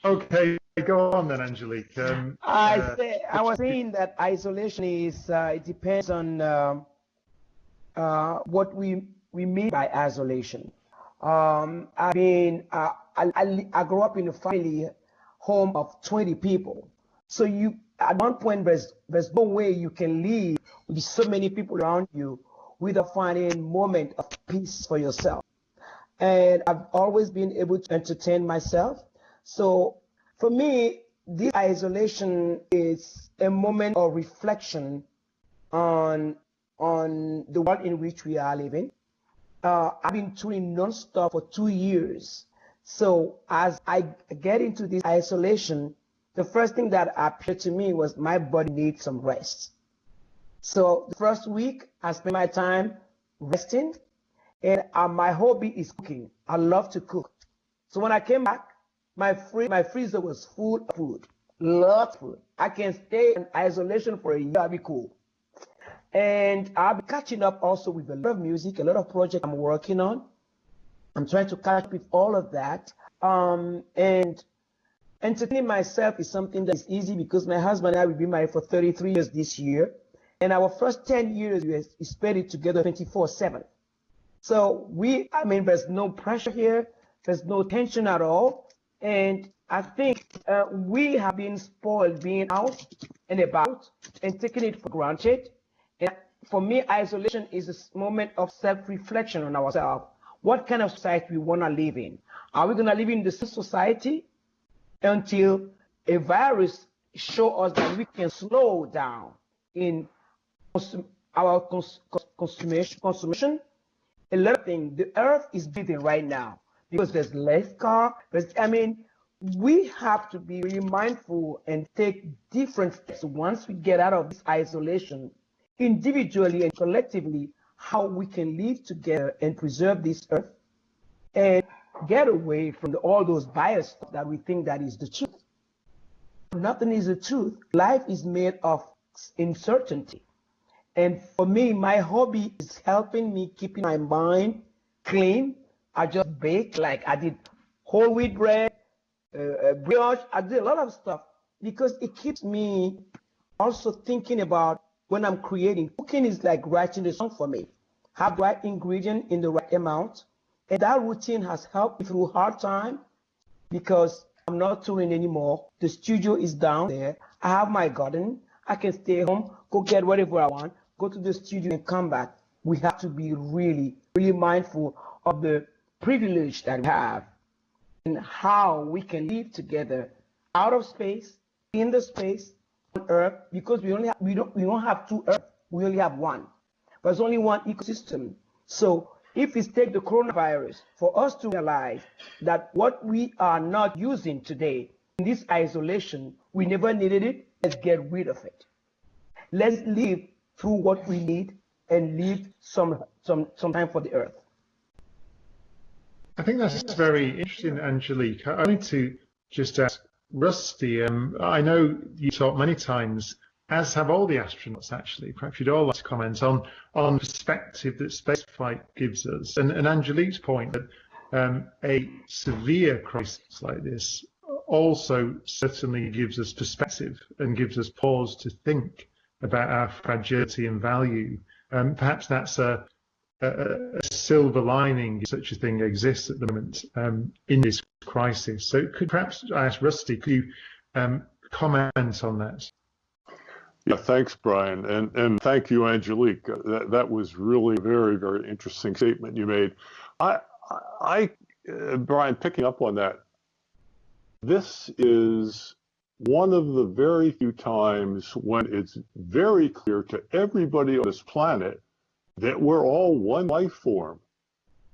Okay, go on then, Angelique. I was saying that isolation is, it depends on what we mean by isolation. I grew up in a family home of 20 people. So at one point, there's no way you can live with so many people around you without finding a moment of peace for yourself. And I've always been able to entertain myself. So for me, this isolation is a moment of reflection on the world in which we are living. I've been touring nonstop for 2 years. So as I get into this isolation, the first thing that appeared to me was my body needs some rest. So the first week, I spent my time resting, and my hobby is cooking. I love to cook. So when I came back, my freezer was full of food, lots of food. I can stay in isolation for a year, I'll be cool. And I'll be catching up also with a lot of music, a lot of projects I'm working on. I'm trying to catch up with all of that. And entertaining myself is something that is easy because my husband and I will be married for 33 years this year. And our first 10 years, we spent it together 24/7. So there's no pressure here. There's no tension at all. And I think we have been spoiled being out and about and taking it for granted. And for me, isolation is a moment of self-reflection on ourselves. What kind of society we want to live in? Are we going to live in the same society until a virus shows us that we can slow down in our consumption? A lot of things. The earth is breathing right now because there's less car. We have to be really mindful and take different steps once we get out of this isolation, individually and collectively, how we can live together and preserve this earth and get away from all those bias that we think that is the truth. Nothing is the truth. Life is made of uncertainty. And for me, my hobby is helping me keeping my mind clean. I just bake, like I did whole wheat bread, brioche. I did a lot of stuff because it keeps me also thinking about when I'm creating. Cooking is like writing a song for me. Have the right ingredient in the right amount. And that routine has helped me through hard time because I'm not touring anymore. The studio is down there. I have my garden. I can stay home, go get whatever I want, go to the studio and come back. We have to be really, really mindful of the privilege that we have and how we can live together out of space, in the space, on Earth, because we don't have two Earths, we only have one. But there's only one ecosystem. So if we take the coronavirus, for us to realize that what we are not using today in this isolation, we never needed it, let's get rid of it. Let's live through what we need and leave some time for the earth. I think that's very interesting, Angelique. I wanted to just ask Rusty, I know you talked many times, as have all the astronauts actually, perhaps you'd all like to comment on the perspective that spaceflight gives us. And Angelique's point that a severe crisis like this also certainly gives us perspective and gives us pause to think about our fragility and value. Perhaps that's a silver lining, if such a thing exists at the moment in this crisis. So could perhaps I ask Rusty, could you comment on that? Yeah, thanks, Brian, and thank you, Angelique. That was really a very, very interesting statement you made. Brian, picking up on that, this is one of the very few times when it's very clear to everybody on this planet that we're all one life form.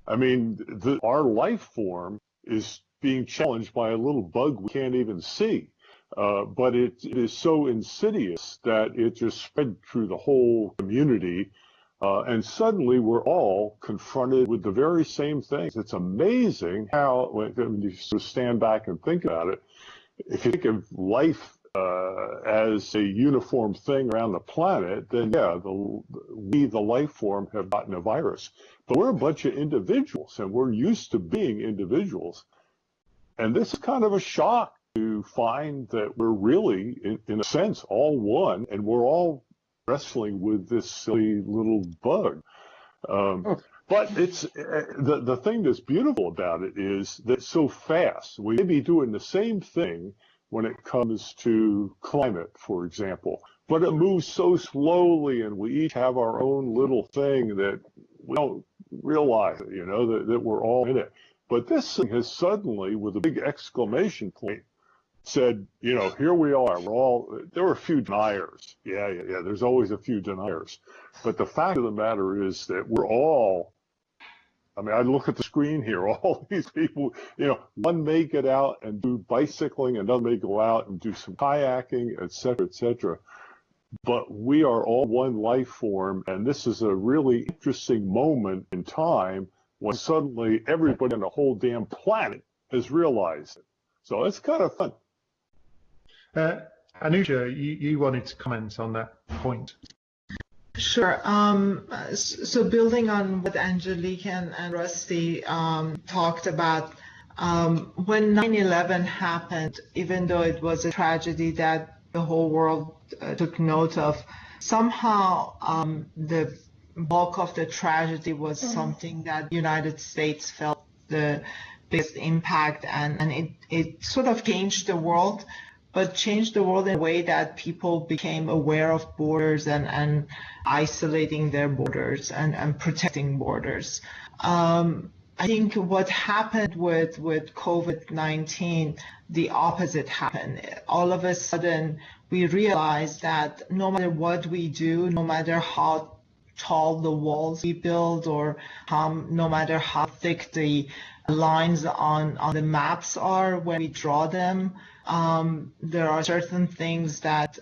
I mean, our life form is being challenged by a little bug we can't even see. But it is so insidious that it just spread through the whole community. And suddenly we're all confronted with the very same things. It's amazing how, when you sort of stand back and think about it, if you think of life as a uniform thing around the planet, then yeah, we, the life form, have gotten a virus. But we're a bunch of individuals, and we're used to being individuals. And this is kind of a shock to find that we're really, in a sense, all one, and we're all wrestling with this silly little bug. But it's the thing that's beautiful about it is that it's so fast. We may be doing the same thing when it comes to climate, for example. but it moves so slowly, and we each have our own little thing that we don't realize, that we're all in it. But this thing has suddenly, with a big exclamation point, said, here we are. There were a few deniers. Yeah. There's always a few deniers. But the fact of the matter is that we're all, I look at the screen here, all these people, one may get out and do bicycling, another may go out and do some kayaking, et cetera, et cetera. But we are all one life form, and this is a really interesting moment in time when suddenly everybody on the whole damn planet has realized it. So it's kind of fun. Anusha, you wanted to comment on that point. Sure. So building on what Angelique and Rusty talked about, when 9/11 happened, even though it was a tragedy that the whole world took note of, somehow the bulk of the tragedy was something that the United States felt the biggest impact, and it sort of changed the world, but changed the world in a way that people became aware of borders and isolating their borders and protecting borders. I think what happened with COVID-19, the opposite happened. All of a sudden, we realized that no matter what we do, no matter how tall the walls we build, or no matter how thick the lines on the maps are when we draw them, there are certain things that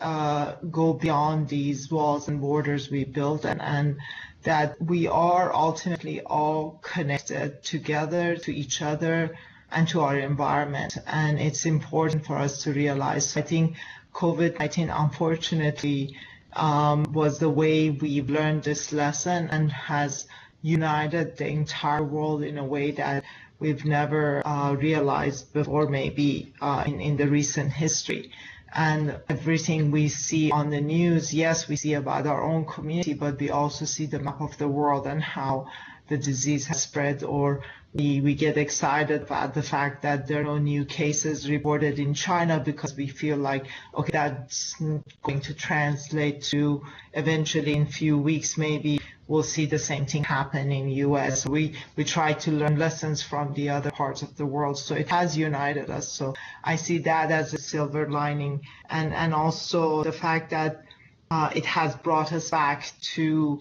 go beyond these walls and borders we build, and that we are ultimately all connected together to each other and to our environment. And it's important for us to realize. I think COVID-19, unfortunately, was the way we've learned this lesson and has united the entire world in a way that we've never realized before, maybe in the recent history. And everything we see on the news, yes, we see about our own community, but we also see the map of the world and how the disease has spread, or we get excited about the fact that there are no new cases reported in China because we feel like, okay, that's going to translate to eventually in a few weeks, maybe we'll see the same thing happen in US. We try to learn lessons from the other parts of the world. So it has united us. So I see that as a silver lining. And also the fact that it has brought us back to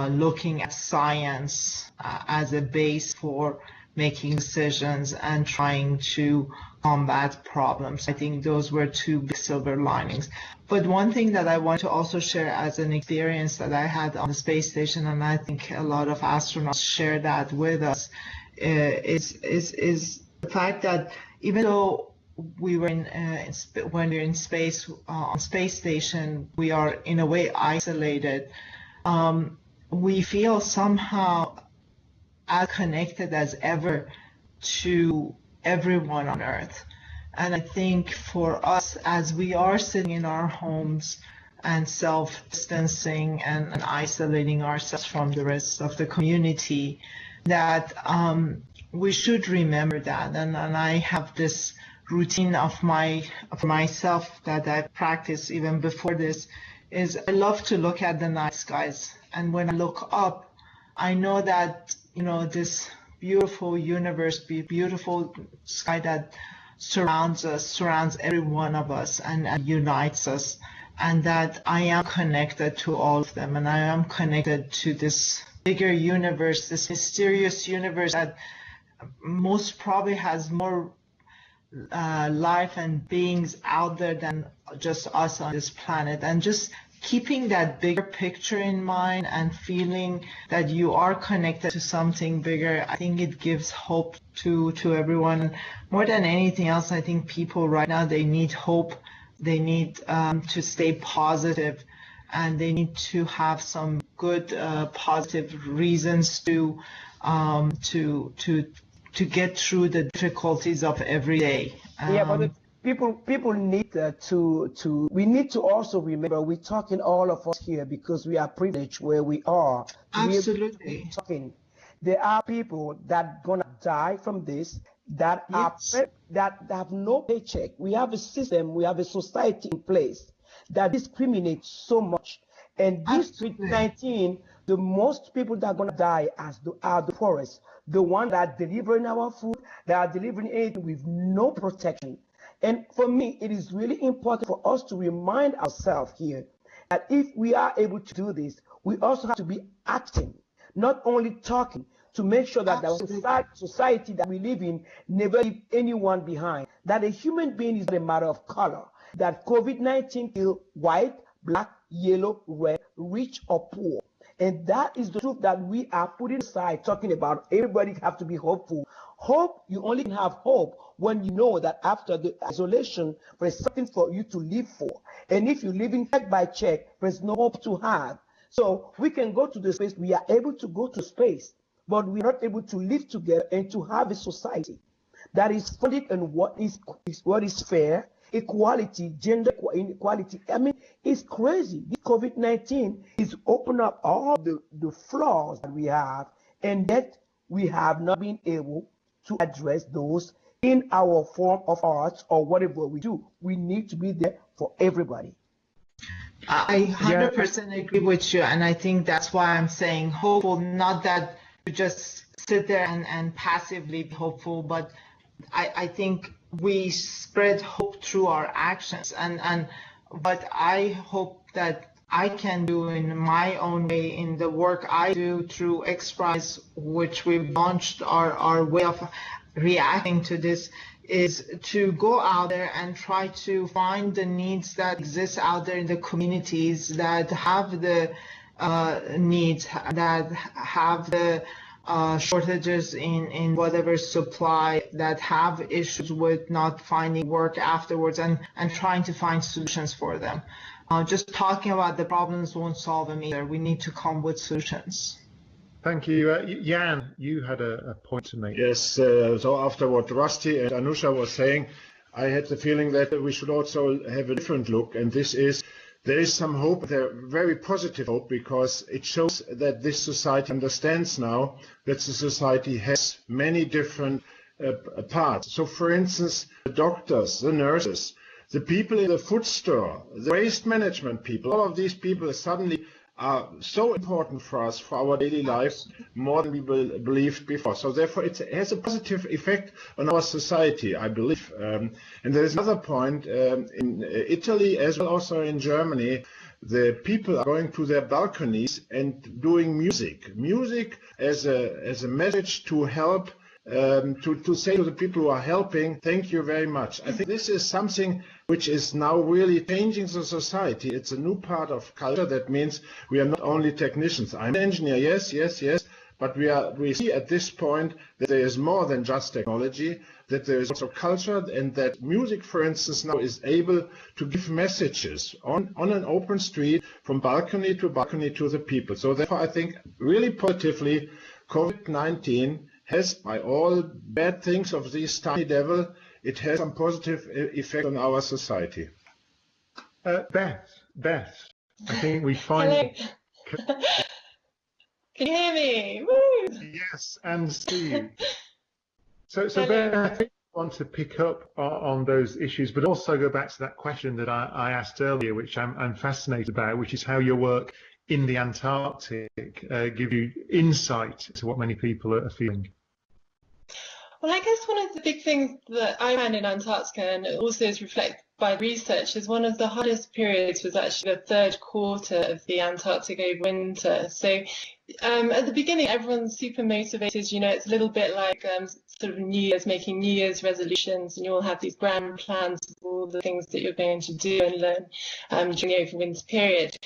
looking at science as a base for making decisions and trying to combat problems. I think those were two big silver linings. But one thing that I want to also share as an experience that I had on the space station, and I think a lot of astronauts share that with us, is the fact that even though we were when we're in space, on space station, we are in a way isolated. We feel somehow as connected as ever to everyone on Earth. And I think for us, as we are sitting in our homes and self-distancing and isolating ourselves from the rest of the community, that we should remember that. And I have this routine of myself that I practiced even before this, is I love to look at the night skies. And when I look up, I know that, this beautiful universe, beautiful sky that surrounds us, surrounds every one of us and unites us, and that I am connected to all of them, and I am connected to this bigger universe, this mysterious universe that most probably has more life and beings out there than just us on this planet. And just keeping that bigger picture in mind and feeling that you are connected to something bigger, I think it gives hope to everyone. More than anything else, I think people right now, they need hope. They need to stay positive, and they need to have some good positive reasons to get through the difficulties of every day. But people need we need to also remember, we're talking all of us here because we are privileged where we are. Absolutely. There are people that gonna die from this, that have no paycheck. We have a system, we have a society in place that discriminate so much. And this COVID-19, the most people that are going to die are the poorest, the ones that are delivering our food, that are delivering aid with no protection. And for me, it is really important for us to remind ourselves here that if we are able to do this, we also have to be acting, not only talking, to make sure that the society that we live in never leave anyone behind, that a human being is not a matter of color, that COVID-19 kills white, black, yellow, red, rich or poor. And that is the truth that we are putting aside, talking about everybody have to be hopeful. Hope, you only can have hope when you know that after the isolation, there's something for you to live for. And if you're living check by check, there's no hope to have. So we can go to the space, we are able to go to space, but we're not able to live together and to have a society that is funded on what is fair, equality, gender inequality. I mean, it's crazy. This COVID-19 is opening up all the flaws that we have, and yet we have not been able to address those in our form of arts or whatever we do. We need to be there for everybody. I 100% agree with you, and I think that's why I'm saying hopeful, not that you just sit there and passively be hopeful, but I think we spread hope through our actions, and what I hope that I can do in my own way in the work I do through XPRIZE, which we've launched our way of reacting to this, is to go out there and try to find the needs that exist out there in the communities that have the needs, that have the shortages in whatever supply, that have issues with not finding work afterwards, and trying to find solutions for them. Just talking about the problems won't solve them either. We need to come with solutions. Thank you. Jan, you had a point to make. Yes, so after what Rusty and Anusha was saying, I had the feeling that we should also have a different look, and this is there is some hope, there very positive hope, because it shows that this society understands now that the society has many different parts. So for instance, the doctors, the nurses, the people in the food store, the waste management people, all of these people suddenly are so important for us, for our daily lives, more than we believed before. So therefore it has a positive effect on our society, I believe. And there is another point, in Italy as well also in Germany, the people are going to their balconies and doing music as a message to help, to say to the people who are helping, thank you very much. I think this is something which is now really changing the society. It's a new part of culture. That means we are not only technicians. I'm an engineer, yes, but we see at this point that there is more than just technology, that there is also culture, and that music, for instance, now is able to give messages on an open street from balcony to the people. So therefore I think really positively, COVID-19 has, by all bad things of this tiny devil, it has some positive effect on our society. Beth, I think we find... Can you hear me? Woo! Yes, and Steve. So Beth, I think I want to pick up on those issues, but also go back to that question that I asked earlier, which I'm fascinated about, which is how your work in the Antarctic give you insight to what many people are feeling. Well, I guess one of the big things that I found in Antarctica, and it also is reflected by research, is one of the hardest periods was actually the third quarter of the Antarctic overwinter. So at the beginning, everyone's super motivated. You know, it's a little bit like sort of New Year's, making New Year's resolutions, and you all have these grand plans of all the things that you're going to do and learn during the overwinter period.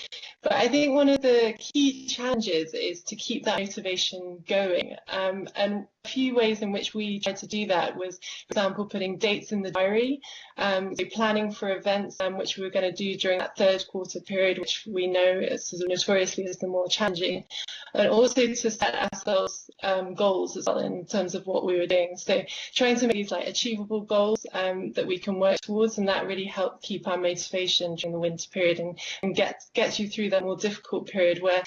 But I think one of the key challenges is to keep that motivation going. And a few ways in which we tried to do that was, for example, putting dates in the diary, so planning for events which we were going to do during that third quarter period, which we know is sort of notoriously is the more challenging, and also to set ourselves goals as well in terms of what we were doing. So trying to make these like achievable goals that we can work towards, and that really helped keep our motivation during the winter period and get you through that more difficult period where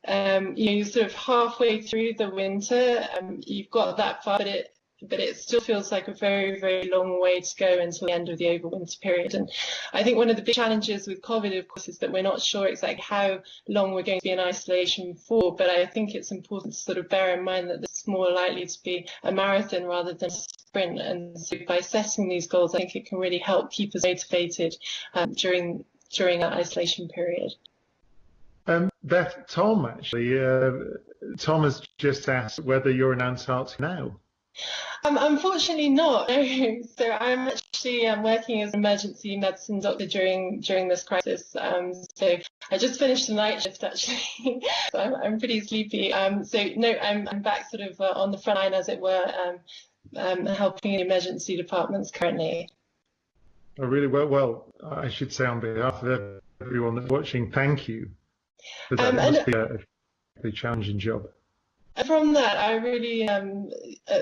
you know, you're sort of halfway through the winter, you've got that far, but but it still feels like a very, very long way to go until the end of the overwinter period. And I think one of the big challenges with COVID, of course, is that we're not sure exactly how long we're going to be in isolation for, but I think it's important to sort of bear in mind that this is more likely to be a marathon rather than a sprint. And so by setting these goals, I think it can really help keep us motivated during that isolation period. Beth, Tom actually, Tom has just asked whether you're in Antarctica now. Unfortunately not. So I'm actually working as an emergency medicine doctor during this crisis. So I just finished the night shift actually. So I'm pretty sleepy. So no, I'm back sort of on the front line, as it were, helping in emergency departments currently. Oh, really? Well, I should say on behalf of everyone that's watching, thank you. That must be a challenging job. From that, I really,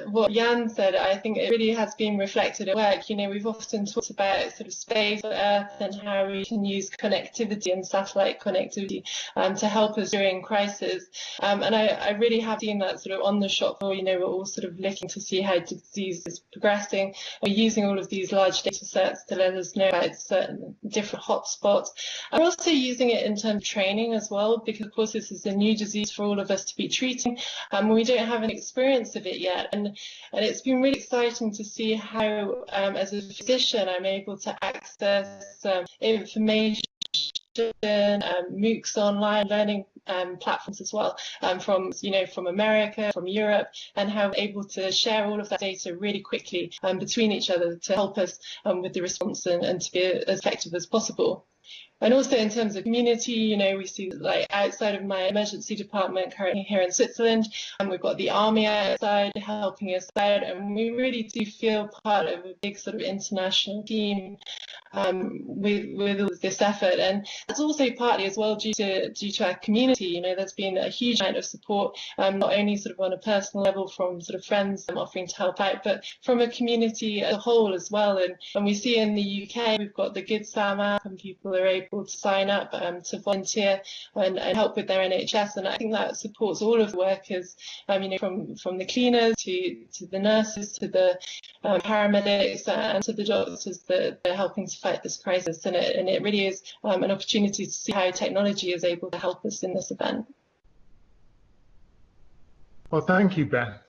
what Jan said, I think it really has been reflected at work. You know, we've often talked about sort of space, Earth, and how we can use connectivity and satellite connectivity to help us during crisis. And I really have seen that sort of on the shop floor. You know, we're all sort of looking to see how disease is progressing. We're using all of these large data sets to let us know about certain different hotspots. I'm also using it in terms of training as well, because of course this is a new disease for all of us to be treating. We don't have an experience of it yet, and it's been really exciting to see how, as a physician, I'm able to access information, MOOCs, online learning platforms as well, from America, from Europe, and how we're able to share all of that data really quickly between each other to help us with the response and to be as effective as possible. And also in terms of community, you know, we see like outside of my emergency department currently here in Switzerland, and we've got the army outside helping us out, and we really do feel part of a big sort of international team with all of this effort. And that's also partly as well due to our community. You know, there's been a huge amount of support, not only sort of on a personal level from sort of friends offering to help out, but from a community as a whole as well. And we see in the UK, we've got the Good Sam app, and people are able to sign up to volunteer and help with their NHS. And I think that supports all of the workers, you know, from the cleaners to the nurses to the paramedics and to the doctors that are helping to fight this crisis. And it really is an opportunity to see how technology is able to help us in this event. Well, thank you, Beth.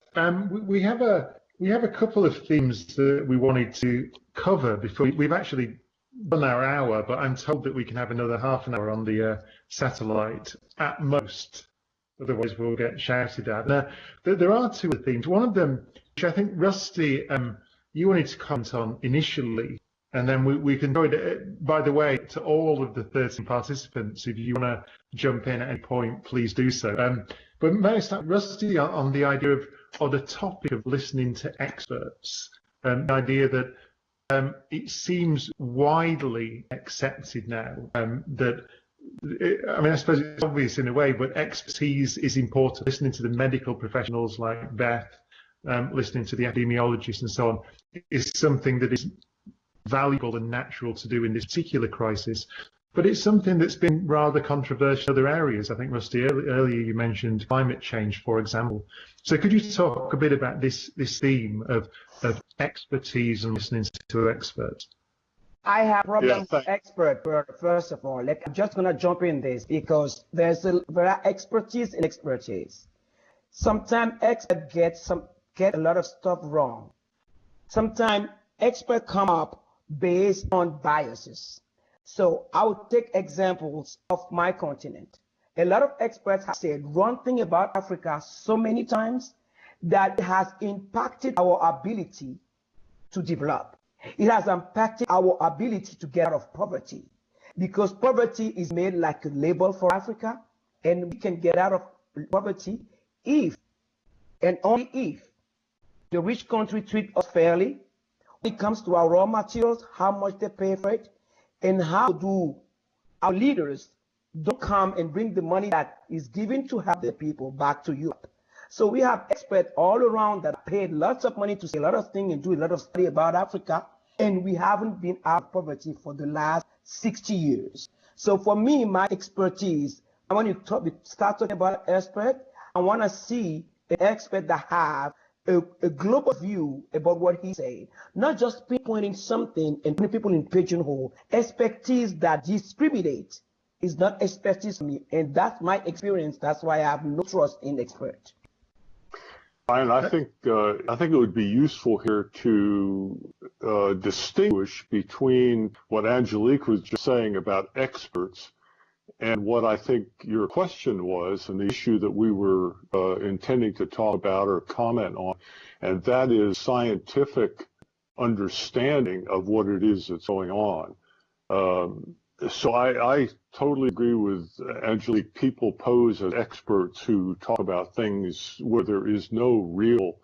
We have a couple of themes that we wanted to cover before we've actually done our hour, but I'm told that we can have another half an hour on the satellite at most. Otherwise, we'll get shouted at. Now, there are two themes. One of them, which I think Rusty, you wanted to comment on initially, and then we can go it. By the way, to all of the 13 participants, if you want to jump in at any point, please do so. But may I start, Rusty, on the idea of, or the topic of listening to experts, the idea that it seems widely accepted now that, I mean, I suppose it's obvious in a way, but expertise is important. Listening to the medical professionals like Beth, listening to the epidemiologists and so on, is something that is valuable and natural to do in this particular crisis. But it's something that's been rather controversial in other areas. I think, Rusty, earlier you mentioned climate change, for example. So could you talk a bit about this theme of expertise and listening to experts? I have problems with expert. First of all, I'm just going to jump in this because there are expertise in expertise. Sometimes experts get a lot of stuff wrong. Sometimes experts come up based on biases. So I would take examples of my continent. A lot of experts have said one thing about Africa so many times that it has impacted our ability to develop. It has impacted our ability to get out of poverty, because poverty is made like a label for Africa, and we can get out of poverty if and only if the rich country treat us fairly. When it comes to our raw materials, how much they pay for it, and how do our leaders don't come and bring the money that is given to help the people back to Europe. So we have experts all around that paid lots of money to say a lot of things and do a lot of study about Africa, and we haven't been out of poverty for the last 60 years. So for me, my expertise, I want to start talking about experts. I want to see an expert that have a global view about what he's saying, not just pinpointing something and putting people in pigeonhole. Expertise that discriminates is not expertise for me, and that's my experience. That's why I have no trust in experts. And I think it would be useful here to distinguish between what Angelique was just saying about experts and what I think your question was, and the issue that we were intending to talk about or comment on, and that is scientific understanding of what it is that's going on. So I totally agree with Angelique. People pose as experts who talk about things where there is no real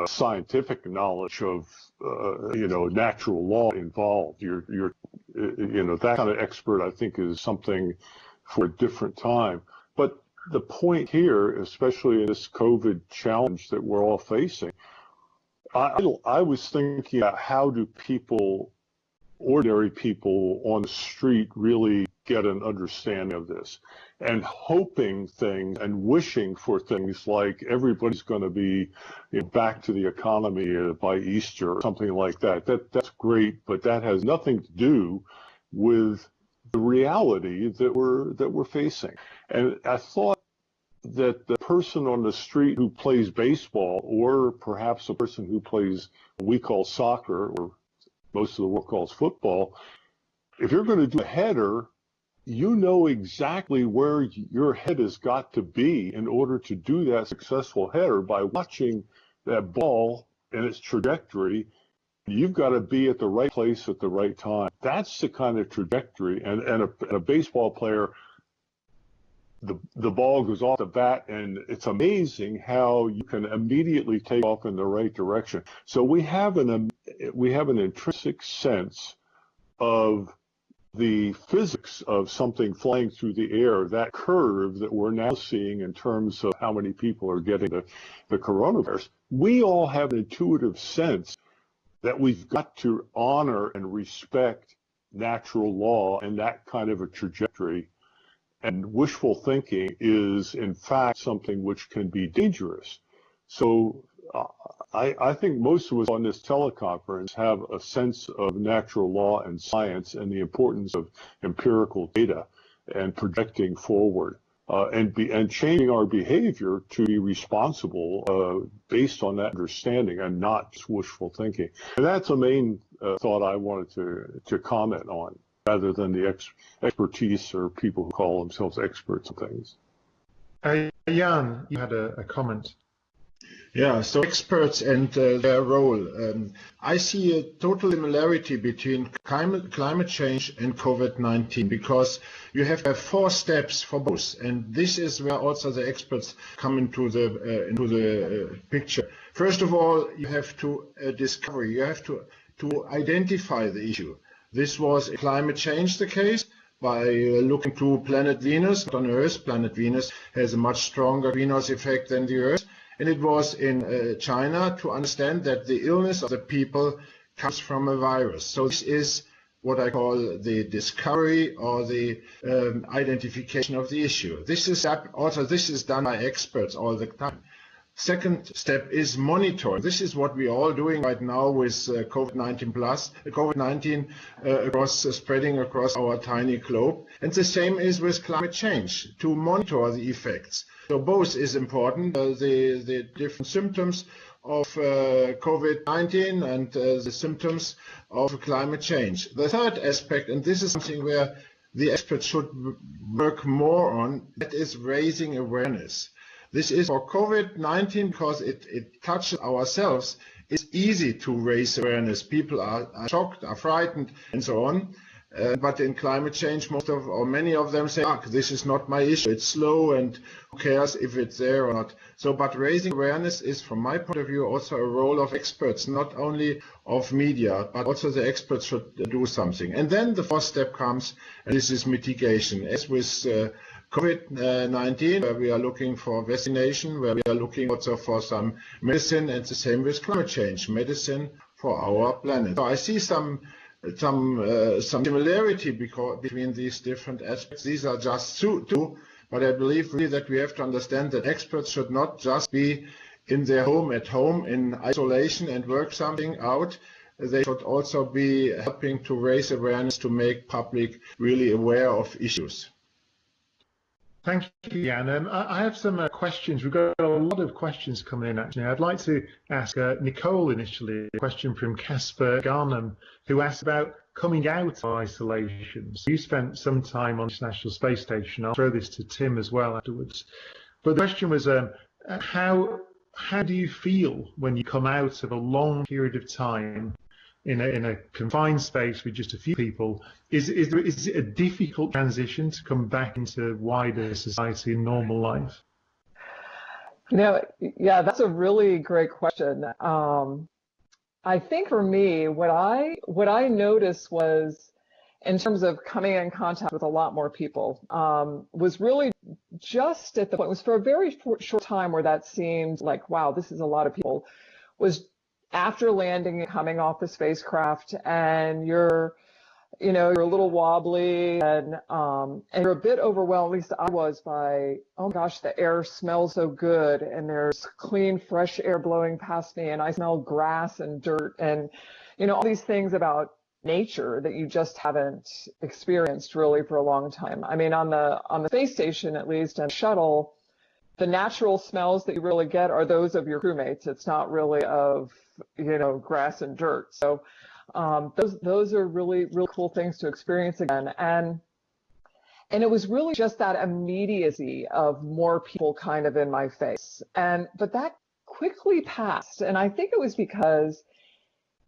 scientific knowledge of natural law involved. That kind of expert, I think, is something for a different time. But the point here, especially in this COVID challenge that we're all facing, I was thinking about how do ordinary people on the street really get an understanding of this, and hoping things and wishing for things like everybody's going to be back to the economy by Easter or something like that. That's great, but that has nothing to do with the reality that we're facing. And I thought that the person on the street who plays baseball, or perhaps a person who plays what we call soccer, or most of the world calls football, if you're going to do a header, you know exactly where your head has got to be in order to do that successful header by watching that ball and its trajectory. You've got to be at the right place at the right time. That's the kind of trajectory. And a baseball player, the ball goes off the bat, and it's amazing how you can immediately take off in the right direction. So we have an intrinsic sense of the physics of something flying through the air, that curve that we're now seeing in terms of how many people are getting the coronavirus. We all have an intuitive sense that we've got to honor and respect natural law and that kind of a trajectory. And wishful thinking is, in fact, something which can be dangerous. So I think most of us on this teleconference have a sense of natural law and science and the importance of empirical data and projecting forward and changing our behavior to be responsible based on that understanding and not just wishful thinking. And that's the main thought I wanted to comment on, rather than the expertise or people who call themselves experts on things. Jan, you had a comment. Yeah, so experts and their role. I see a total similarity between climate change and COVID-19, because you have to have 4 steps for both, and this is where also the experts come into the picture. First of all, you have to discover, you have to identify the issue. This was in climate change the case by looking to planet Venus. On Earth, planet Venus has a much stronger greenhouse effect than the Earth. And it was in China to understand that the illness of the people comes from a virus. So this is what I call the discovery or the identification of the issue. This is done by experts all the time. Second step is monitoring. This is what we are all doing right now with COVID-19 spreading across our tiny globe. And the same is with climate change, to monitor the effects. So both is important, the different symptoms of COVID-19 and the symptoms of climate change. The third aspect, and this is something where the experts should work more on, that is raising awareness. This is for COVID-19 because it touches ourselves. It's easy to raise awareness. People are shocked, are frightened, and so on. But in climate change, many of them say, this is not my issue. It's slow, and who cares if it's there or not. So, but raising awareness is, from my point of view, also a role of experts, not only of media, but also the experts should do something. And then the 4th step comes, and this is mitigation. As with COVID-19, where we are looking for vaccination, where we are looking also for some medicine, and the same with climate change, medicine for our planet. So I see some similarity between these different aspects. These are just two, but I believe really that we have to understand that experts should not just be in their home, at home, in isolation and work something out. They should also be helping to raise awareness to make public really aware of issues. Thank you, Jan. I have some questions. We've got a lot of questions coming in, actually. I'd like to ask Nicole initially a question from Casper Garnham, who asked about coming out of isolation. So you spent some time on the International Space Station. I'll throw this to Tim as well afterwards. But the question was, how do you feel when you come out of a long period of time in a confined space with just a few people? Is it a difficult transition to come back into wider society and normal life? Yeah, that's a really great question. I think for me, what I noticed was, in terms of coming in contact with a lot more people, was really just at the point, it was for a very short time where that seemed like, wow, this is a lot of people, was after landing and coming off the spacecraft, and you're a little wobbly and you're a bit overwhelmed, at least I was, by, oh my gosh, the air smells so good and there's clean, fresh air blowing past me and I smell grass and dirt and, all these things about nature that you just haven't experienced really for a long time. I mean, on the space station, at least, and shuttle, the natural smells that you really get are those of your crewmates. It's not really of, grass and dirt. So those are really, really cool things to experience again. And it was really just that immediacy of more people kind of in my face. But that quickly passed. And I think it was because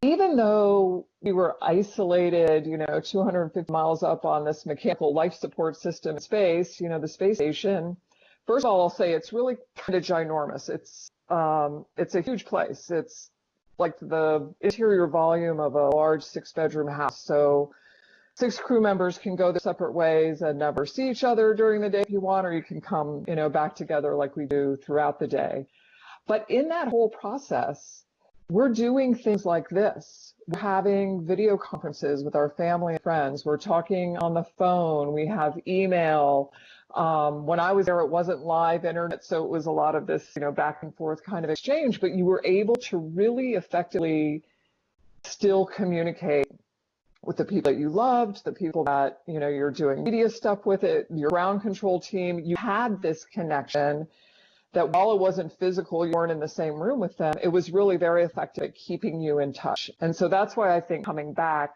even though we were isolated, 250 miles up on this mechanical life support system in space, the space station, first of all, I'll say it's really kind of ginormous. It's a huge place. It's like the interior volume of a large 6-bedroom house. So 6 crew members can go their separate ways and never see each other during the day if you want, or you can come, back together like we do throughout the day. But in that whole process, we're doing things like this. We're having video conferences with our family and friends. We're talking on the phone. We have email. When I was there, it wasn't live internet, so it was a lot of this, back and forth kind of exchange, but you were able to really effectively still communicate with the people that you loved, the people that, you're doing media stuff with, your ground control team. You had this connection that while it wasn't physical, you weren't in the same room with them, it was really very effective at keeping you in touch. And so that's why I think coming back,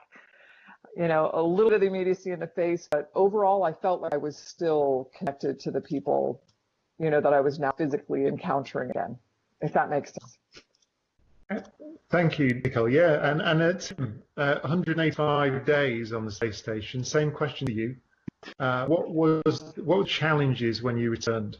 a little bit of the immediacy in the face, but overall I felt like I was still connected to the people, that I was now physically encountering again, if that makes sense. Thank you, Nicole. Yeah, and at 185 days on the space station, same question to you. What were challenges when you returned?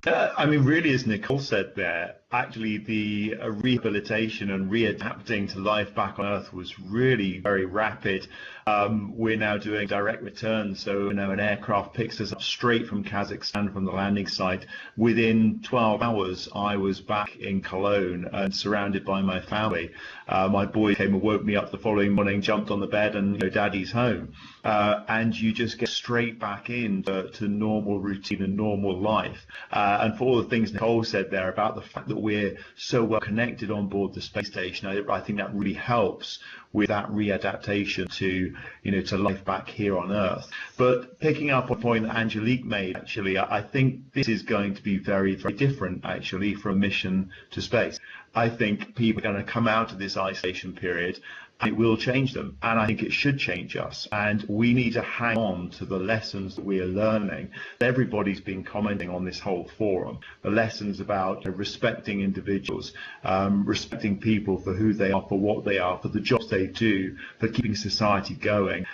Really, as Nicole said there, actually the rehabilitation and readapting to life back on Earth was really very rapid. We're now doing direct returns, so an aircraft picks us up straight from Kazakhstan from the landing site. Within 12 hours, I was back in Cologne and surrounded by my family. My boy came and woke me up the following morning, jumped on the bed, and Daddy's home. And you just get straight back into normal routine and normal life. And for all the things Nicole said there about the fact that we're so well connected on board the space station, I think that really helps with that readaptation to life back here on Earth. But picking up on a point that Angelique made, actually, I think this is going to be very, very different, actually, from mission to space. I think people are going to come out of this isolation period, and it will change them, and I think it should change us, and we need to hang on to the lessons that we are learning. Everybody's been commenting on this whole forum, the lessons about respecting individuals, respecting people for who they are, for what they are, for the jobs they do, for keeping society going.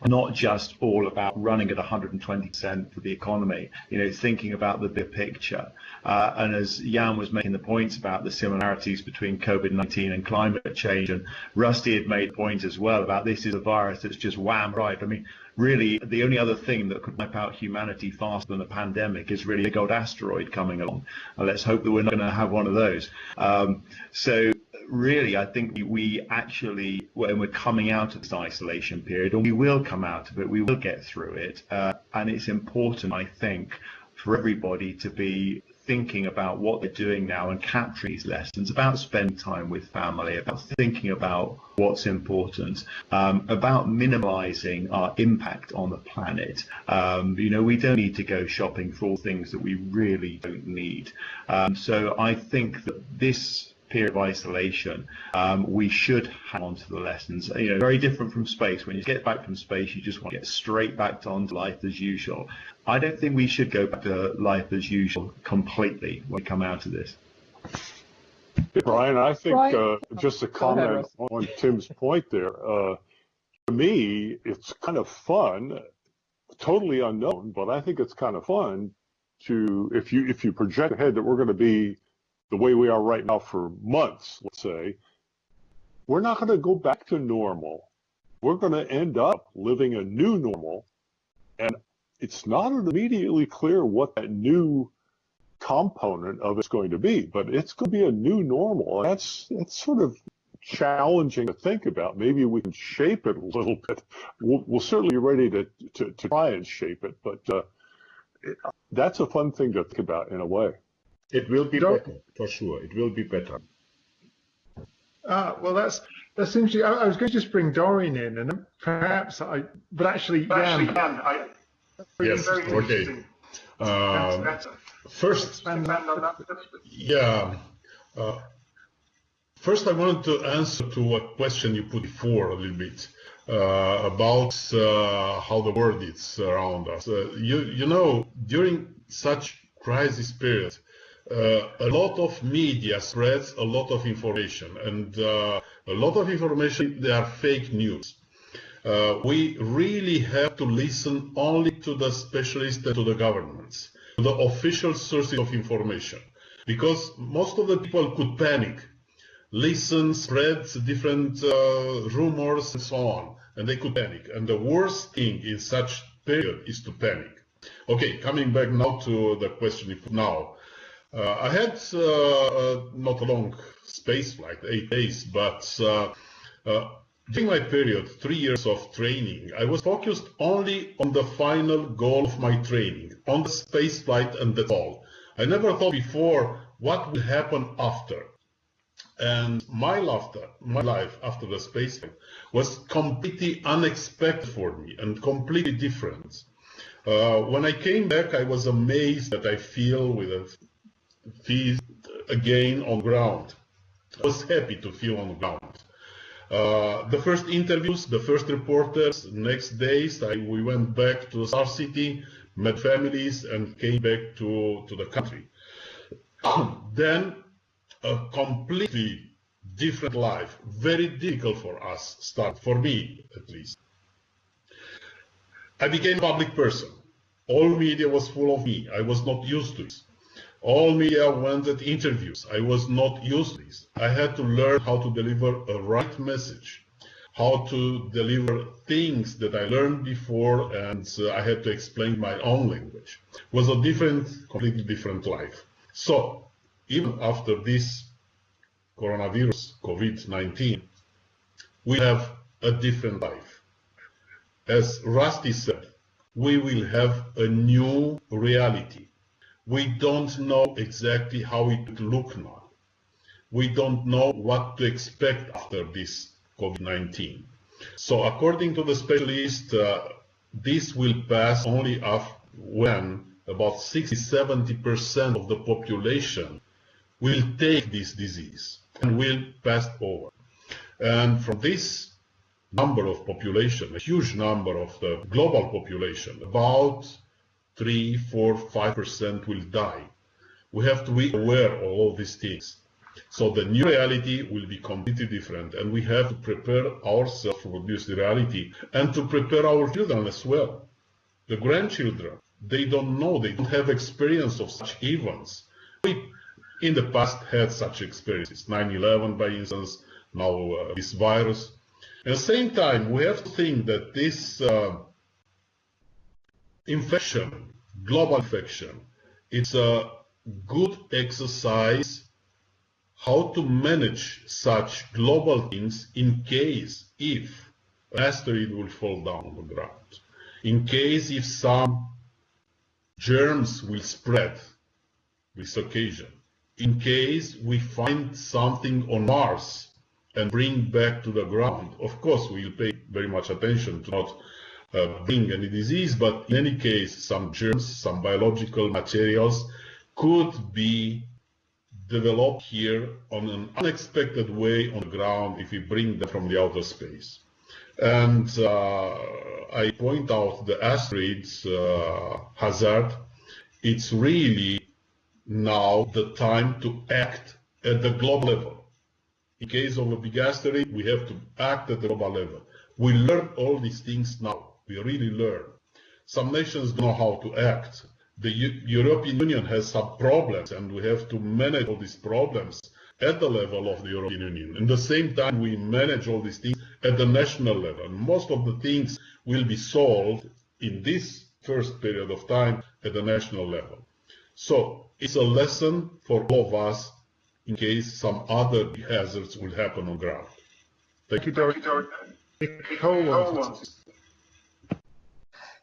Not just all about running at 120% for the economy, thinking about the big picture. And as Jan was making the points about the similarities between COVID-19 and climate change, and Rusty had made a point as well about this is a virus that's just wham right. Really, the only other thing that could wipe out humanity faster than a pandemic is really a big old asteroid coming along. And let's hope that we're not going to have one of those. So really, I think we actually, when we're coming out of this isolation period, and we will come out of it, we will get through it. And it's important, I think, for everybody to be thinking about what they're doing now and capturing these lessons, about spending time with family, about thinking about what's important, about minimizing our impact on the planet. We don't need to go shopping for all things that we really don't need. So I think that this period of isolation, we should hang on to the lessons. Very different from space. When you get back from space, you just want to get straight back on to life as usual. I don't think we should go back to life as usual completely when we come out of this. Brian, I think just a comment on Tim's point there. To me, it's kind of fun, totally unknown, but I think it's kind of fun to, if you project ahead that we're going to be the way we are right now for months, let's say, we're not going to go back to normal. We're going to end up living a new normal, and it's not immediately clear what that new component of it's going to be, but it's going to be a new normal. And that's sort of challenging to think about. Maybe we can shape it a little bit. We'll certainly be ready to try and shape it, but that's a fun thing to think about in a way. It will be better, for sure. It will be better. Well, that's interesting. I was going to just bring Doreen in, and perhaps Jan. Yes, okay. First, first I wanted to answer to a question you put before a little bit about how the world is around us. During such crisis period, a lot of media spreads a lot of information, and a lot of information, they are fake news. We really have to listen only to the specialists and to the governments, to the official sources of information, because most of the people could panic, listen, spread different rumors and so on, and they could panic. And the worst thing in such period is to panic. Okay, coming back now to the question you put now. I had not a long space flight, 8 days, but during my period, 3 years of training, I was focused only on the final goal of my training, on the space flight, and that's all. I never thought before what will happen after. And my life after the space flight was completely unexpected for me and completely different. When I came back, I was amazed that I feel with a feet again on ground. I was happy to feel on the ground. The first interviews, the first reporters, next days we went back to Star City, met families, and came back to the country. Then a completely different life, very difficult for us start, for me at least. I became a public person. All media was full of me. I was not used to this. All media wanted interviews. I was not used to this. I had to learn how to deliver a right message, how to deliver things that I learned before, and I had to explain my own language. It was a completely different life. So, even after this coronavirus, COVID-19, we have a different life. As Rusty said, we will have a new reality. We don't know exactly how it will look now. We don't know what to expect after this COVID-19. So according to the specialist, this will pass only when about 60–70% of the population will take this disease and will pass over. And from this number of population, a huge number of the global population, about 3–4–5% will die. We have to be aware of all these things. So the new reality will be completely different, and we have to prepare ourselves for this reality and to prepare our children as well. The grandchildren, they don't know, they don't have experience of such events. We in the past had such experiences, 9/11 by instance, now this virus. At the same time, we have to think that this infection, global infection, it's a good exercise how to manage such global things in case if an asteroid will fall down on the ground, in case if some germs will spread, this occasion. In case we find something on Mars and bring back to the ground, of course we'll pay very much attention to not bring any disease, but in any case, some germs, some biological materials could be developed here on an unexpected way on the ground if we bring them from the outer space. And I point out the asteroids hazard. It's really now the time to act at the global level. In case of a big asteroid, we have to act at the global level. We learn all these things now. We really learn. Some nations don't know how to act. The European Union has some problems, and we have to manage all these problems at the level of the European Union. At the same time, we manage all these things at the national level. And most of the things will be solved in this first period of time at the national level. So it's a lesson for all of us in case some other hazards will happen on ground. Thank you, Dory.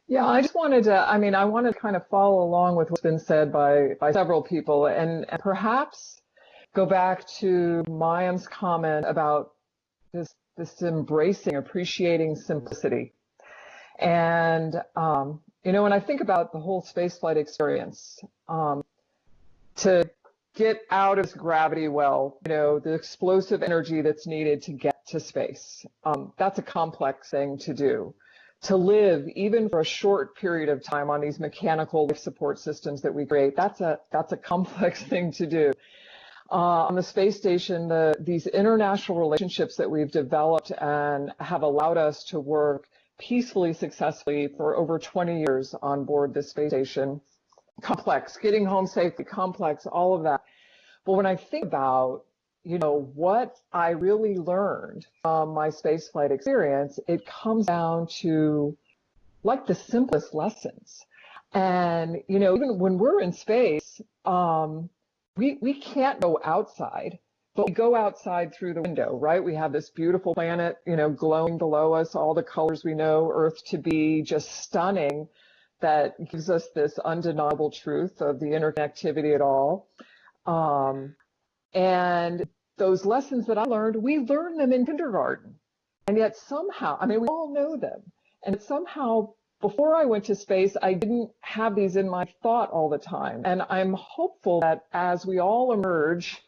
Yeah, I just wanted to, I wanted to kind of follow along with what's been said by several people and perhaps go back to Mayim's comment about this embracing, appreciating simplicity. And, when I think about the whole spaceflight experience, to get out of this gravity well, the explosive energy that's needed to get to space, that's a complex thing to do. To live even for a short period of time on these mechanical life support systems that we create, that's a complex thing to do. On the space station, these international relationships that we've developed and have allowed us to work peacefully, successfully for over 20 years on board the space station, complex, getting home safely, complex, all of that. But when I think about what I really learned from my spaceflight experience, it comes down to like the simplest lessons. And, even when we're in space, we can't go outside, but we go outside through the window, right? We have this beautiful planet, glowing below us, all the colors we know Earth to be, just stunning, that gives us this undeniable truth of the interconnectivity at all. And those lessons that I learned, we learned them in kindergarten. And yet somehow, we all know them. And somehow, before I went to space, I didn't have these in my thought all the time. And I'm hopeful that as we all emerge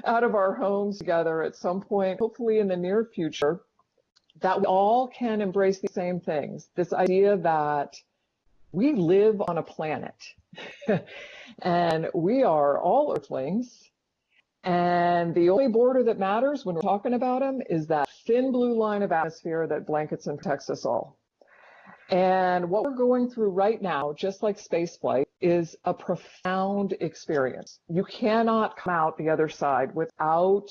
out of our homes together at some point, hopefully in the near future, that we all can embrace the same things. This idea that we live on a planet and we are all Earthlings. And the only border that matters when we're talking about them is that thin blue line of atmosphere that blankets and protects us all. And what we're going through right now, just like spaceflight, is a profound experience. You cannot come out the other side without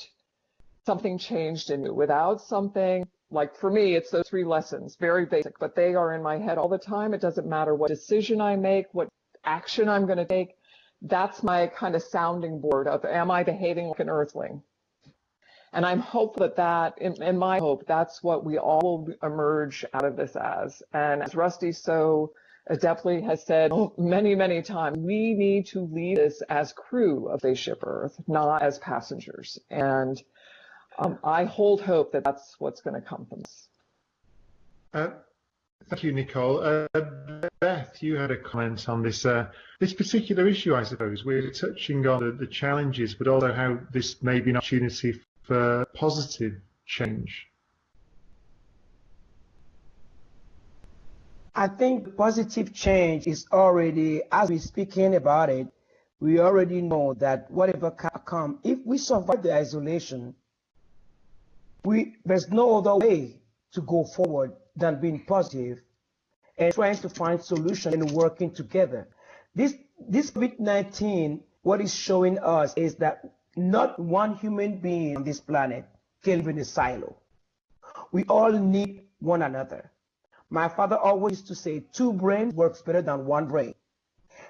something changed in you, without something, like for me, it's those 3 lessons, very basic, but they are in my head all the time. It doesn't matter what decision I make, what action I'm going to take. That's my kind of sounding board of, am I behaving like an Earthling? And I'm hopeful that in my hope, that's what we all emerge out of this as. And as Rusty so adeptly has said many, many times, we need to lead this as crew of Spaceship Earth, not as passengers. And I hold hope that that's what's going to come from this. Thank you, Nicole. Beth, you had a comment on this this particular issue, I suppose. We're touching on the challenges, but also how this may be an opportunity for positive change. I think positive change is already, as we're speaking about it, we already know that whatever can come, if we survive the isolation, there's no other way to go forward than being positive and trying to find solutions and working together. This COVID-19, what it's showing us is that not one human being on this planet can live in a silo. We all need one another. My father always used to say 2 brains works better than 1 brain.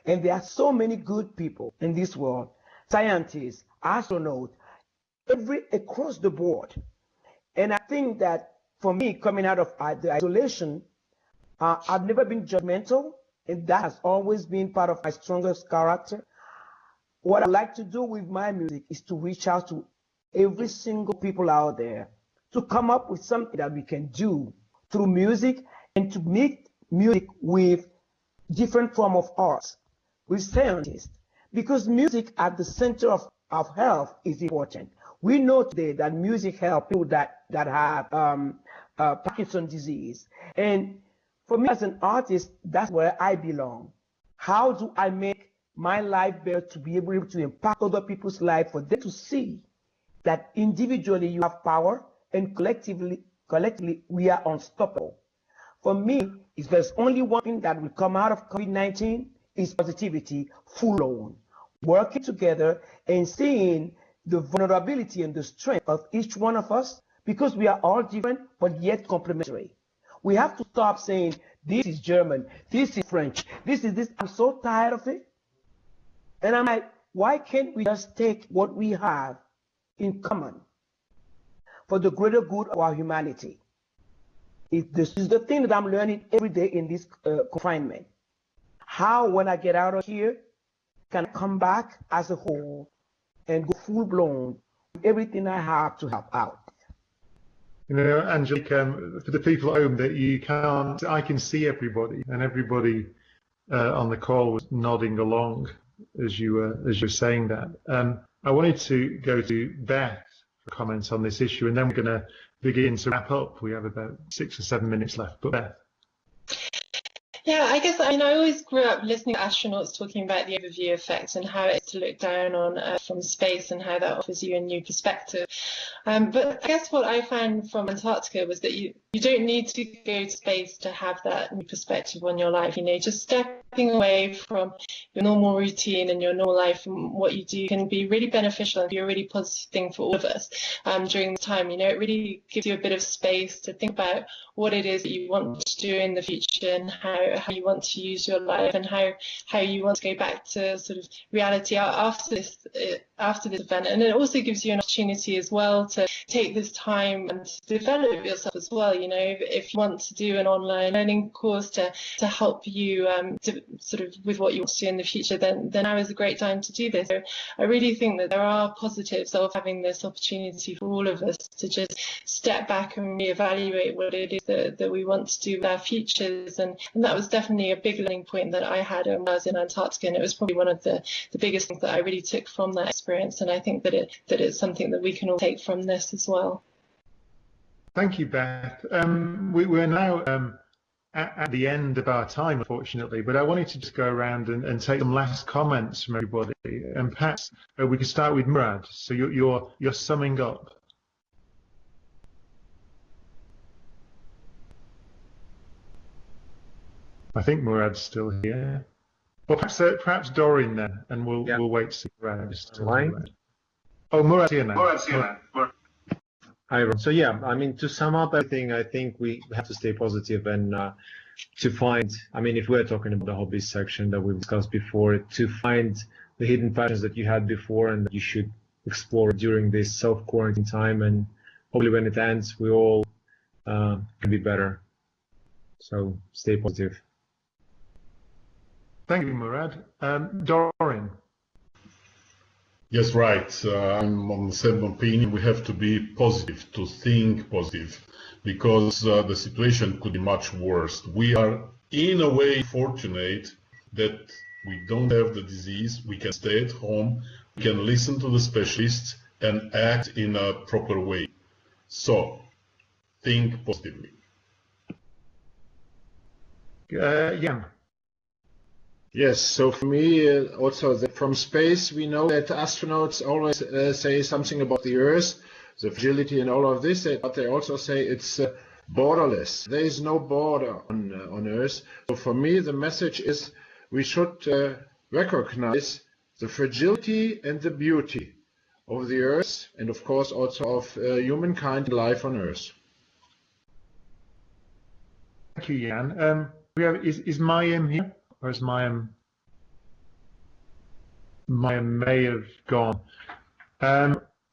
And there are so many good people in this world, scientists, astronauts, across the board. And I think that for me, coming out of the isolation, I've never been judgmental, and that has always been part of my strongest character. what I like to do with my music is to reach out to every single people out there to come up with something that we can do through music and to meet music with different form of arts, with scientists, because music at the center of health is important. We know today that music helps people that have Parkinson's disease. And for me as an artist, that's where I belong. How do I make my life better to be able to impact other people's life, for them to see that individually you have power and collectively we are unstoppable. For me, if there's only one thing that will come out of COVID-19 is positivity, full on, working together and seeing the vulnerability and the strength of each one of us, because we are all different but yet complementary. We have to stop saying this is German, this is French, this is this. I'm so tired of it. And I'm like, why can't we just take what we have in common for the greater good of our humanity? This is the thing that I'm learning every day in this confinement. How, when I get out of here, can I come back as a whole and go full blown with everything I have to help out? You know, Angelique, for the people at home that you can't, I can see everybody, and everybody on the call was nodding along as you were saying that. I wanted to go to Beth for comments on this issue, and then we're going to begin to wrap up. We have about 6 or 7 minutes left, but Beth. Yeah, I guess, I always grew up listening to astronauts talking about the overview effect and how it's to look down on Earth from space and how that offers you a new perspective. But I guess what I found from Antarctica was that you don't need to go to space to have that new perspective on your life. Just stepping away from your normal routine and your normal life and what you do can be really beneficial and be a really positive thing for all of us during the time. It really gives you a bit of space to think about what it is that you want to do in the future and how you want to use your life and how you want to go back to sort of reality after this event. And it also gives you an opportunity as well to take this time and to develop yourself as well. If you want to do an online learning course to help you sort of with what you want to do in the future, then now is a great time to do this. So I really think that there are positives of having this opportunity for all of us to just step back and reevaluate what it is that we want to do with our futures. And that was definitely a big learning point that I had when I was in Antarctica, and it was probably one of the biggest things that I really took from that experience. And I think that it's something that we can all take from this as well. Thank you, Beth. We're now at the end of our time, unfortunately, but I wanted to just go around and take some last comments from everybody. And perhaps we could start with Murad. So you're summing up. I think Murad's still here. Well, perhaps Doreen then, and we'll wait to see Murad. Oh, Murad's here now. Hi, everyone. So to sum up everything, I think we have to stay positive and to find, if we're talking about the hobbies section that we discussed before, to find the hidden passions that you had before and that you should explore during this self-quarantine time. And hopefully when it ends, we all can be better. So stay positive. Thank you, Murad. Doreen. Yes, right. I'm on the same opinion. We have to be positive, to think positive, because the situation could be much worse. We are, in a way, fortunate that we don't have the disease. We can stay at home. We can listen to the specialists and act in a proper way. So, think positively. Jan. Yes, so for me, also from space, we know that astronauts always say something about the Earth, the fragility and all of this, but they also say it's borderless. There is no border on Earth. So for me, the message is we should recognize the fragility and the beauty of the Earth and, of course, also of humankind and life on Earth. Thank you, Jan. Is Mayim here? Or is Mayim may have gone.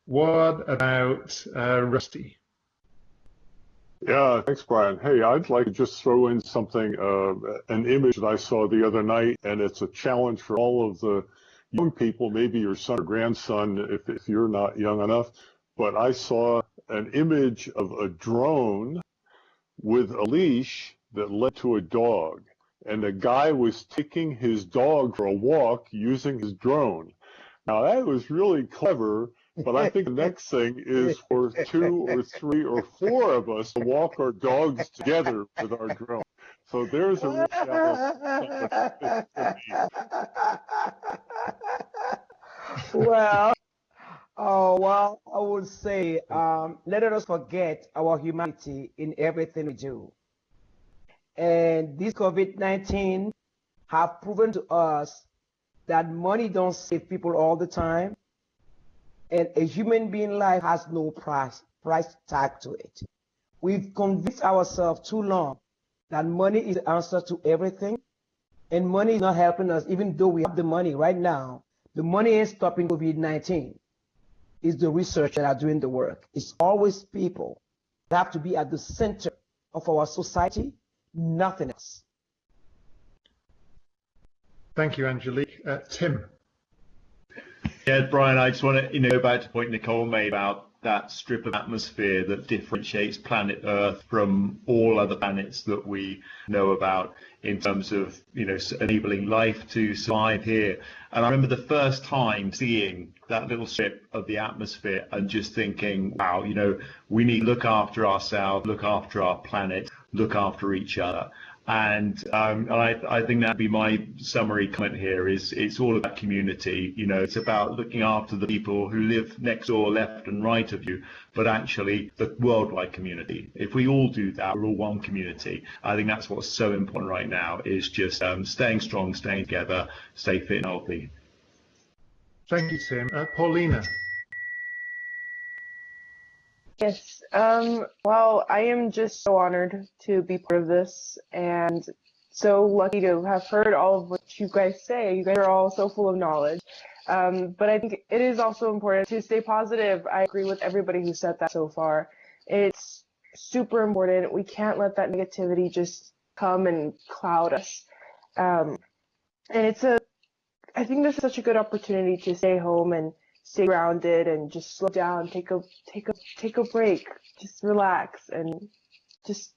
What about Rusty? Yeah, thanks, Brian. Hey, I'd like to just throw in something, an image that I saw the other night, and it's a challenge for all of the young people, maybe your son or grandson, if you're not young enough, but I saw an image of a drone with a leash that led to a dog. And the guy was taking his dog for a walk using his drone. Now, that was really clever, but I think the next thing is for 2 or 3 or 4 of us to walk our dogs together with our drone. So there's a real challenge. Well, oh, well, I would say, let us forget our humanity in everything we do. And this COVID-19 have proven to us that money don't save people all the time, and a human being life has no price tag to it. We've convinced ourselves too long that money is the answer to everything, and money is not helping us. Even though we have the money right now, the money ain't stopping COVID-19. It's the research that are doing the work. It's always people that have to be at the center of our society, nothing else. Thank you, Angelique. Tim. Yeah, Brian, I just want to go back to the point Nicole made about that strip of atmosphere that differentiates planet Earth from all other planets that we know about in terms of, enabling life to survive here. And I remember the first time seeing that little strip of the atmosphere and just thinking, wow, we need to look after ourselves, look after our planet, look after each other. And I think that'd be my summary comment here is it's all about community. It's about looking after the people who live next door, left and right of you, but actually the worldwide community. If we all do that, we're all one community. I think that's what's so important right now is just staying strong, staying together, stay fit and healthy. Thank you, Tim. Paulina. Yes. Well, I am just so honored to be part of this and so lucky to have heard all of what you guys say. You guys are all so full of knowledge. But I think it is also important to stay positive. I agree with everybody who said that so far. It's super important. We can't let that negativity just come and cloud us. And I think this is such a good opportunity to stay home and stay grounded and just slow down, take a break, just relax and just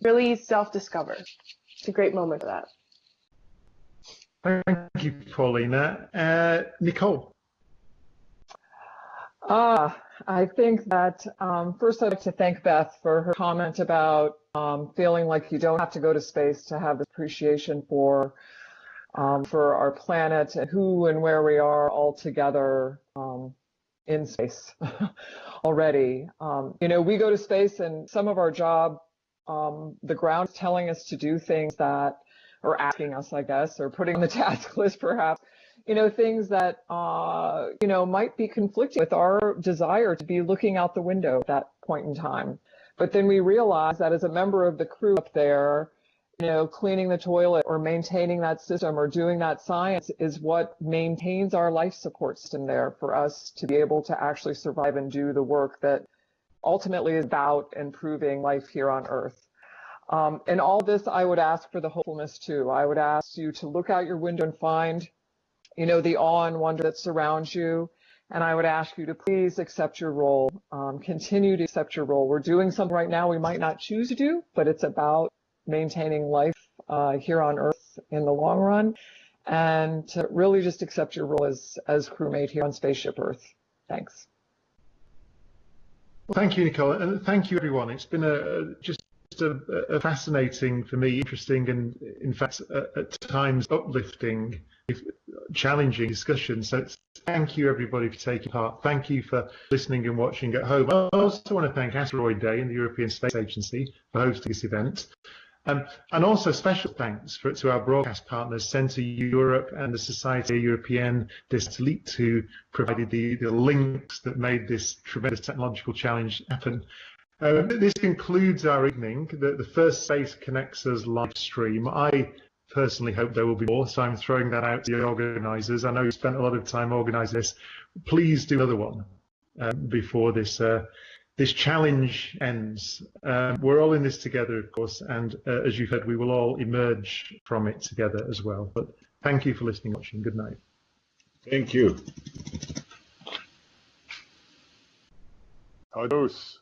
really self-discover. It's a great moment for that. Thank you, Paulina. Nicole. I think that first I'd like to thank Beth for her comment about feeling like you don't have to go to space to have appreciation for our planet and who and where we are all together in space already. We go to space and some of our job, the ground is telling us to do things that, or asking us, I guess, or putting on the task list perhaps, things that, might be conflicting with our desire to be looking out the window at that point in time. But then we realize that as a member of the crew up there, cleaning the toilet or maintaining that system or doing that science is what maintains our life support system there for us to be able to actually survive and do the work that ultimately is about improving life here on Earth. In all this, I would ask for the hopefulness too. I would ask you to look out your window and find, the awe and wonder that surrounds you. And I would ask you to please accept your role, continue to accept your role. We're doing something right now we might not choose to do, but it's about maintaining life here on Earth in the long run, and to really just accept your role as crewmate here on Spaceship Earth. Thanks. Well, thank you, Nicole, and thank you, everyone. It's been just a fascinating, for me, interesting, and in fact, at times uplifting, challenging discussion. So thank you, everybody, for taking part. Thank you for listening and watching at home. I also want to thank Asteroid Day and the European Space Agency for hosting this event. And also special thanks to our broadcast partners, Centre Europe and the Société Européenne des Satellites, who provided the links that made this tremendous technological challenge happen. This concludes our evening, the first Space Connects Us live stream. I personally hope there will be more, so I'm throwing that out to the organisers. I know you spent a lot of time organising this. Please do another one before this this challenge ends. We're all in this together, of course, and as you heard, we will all emerge from it together as well. But thank you for listening and watching. Good night. Thank you. Adios.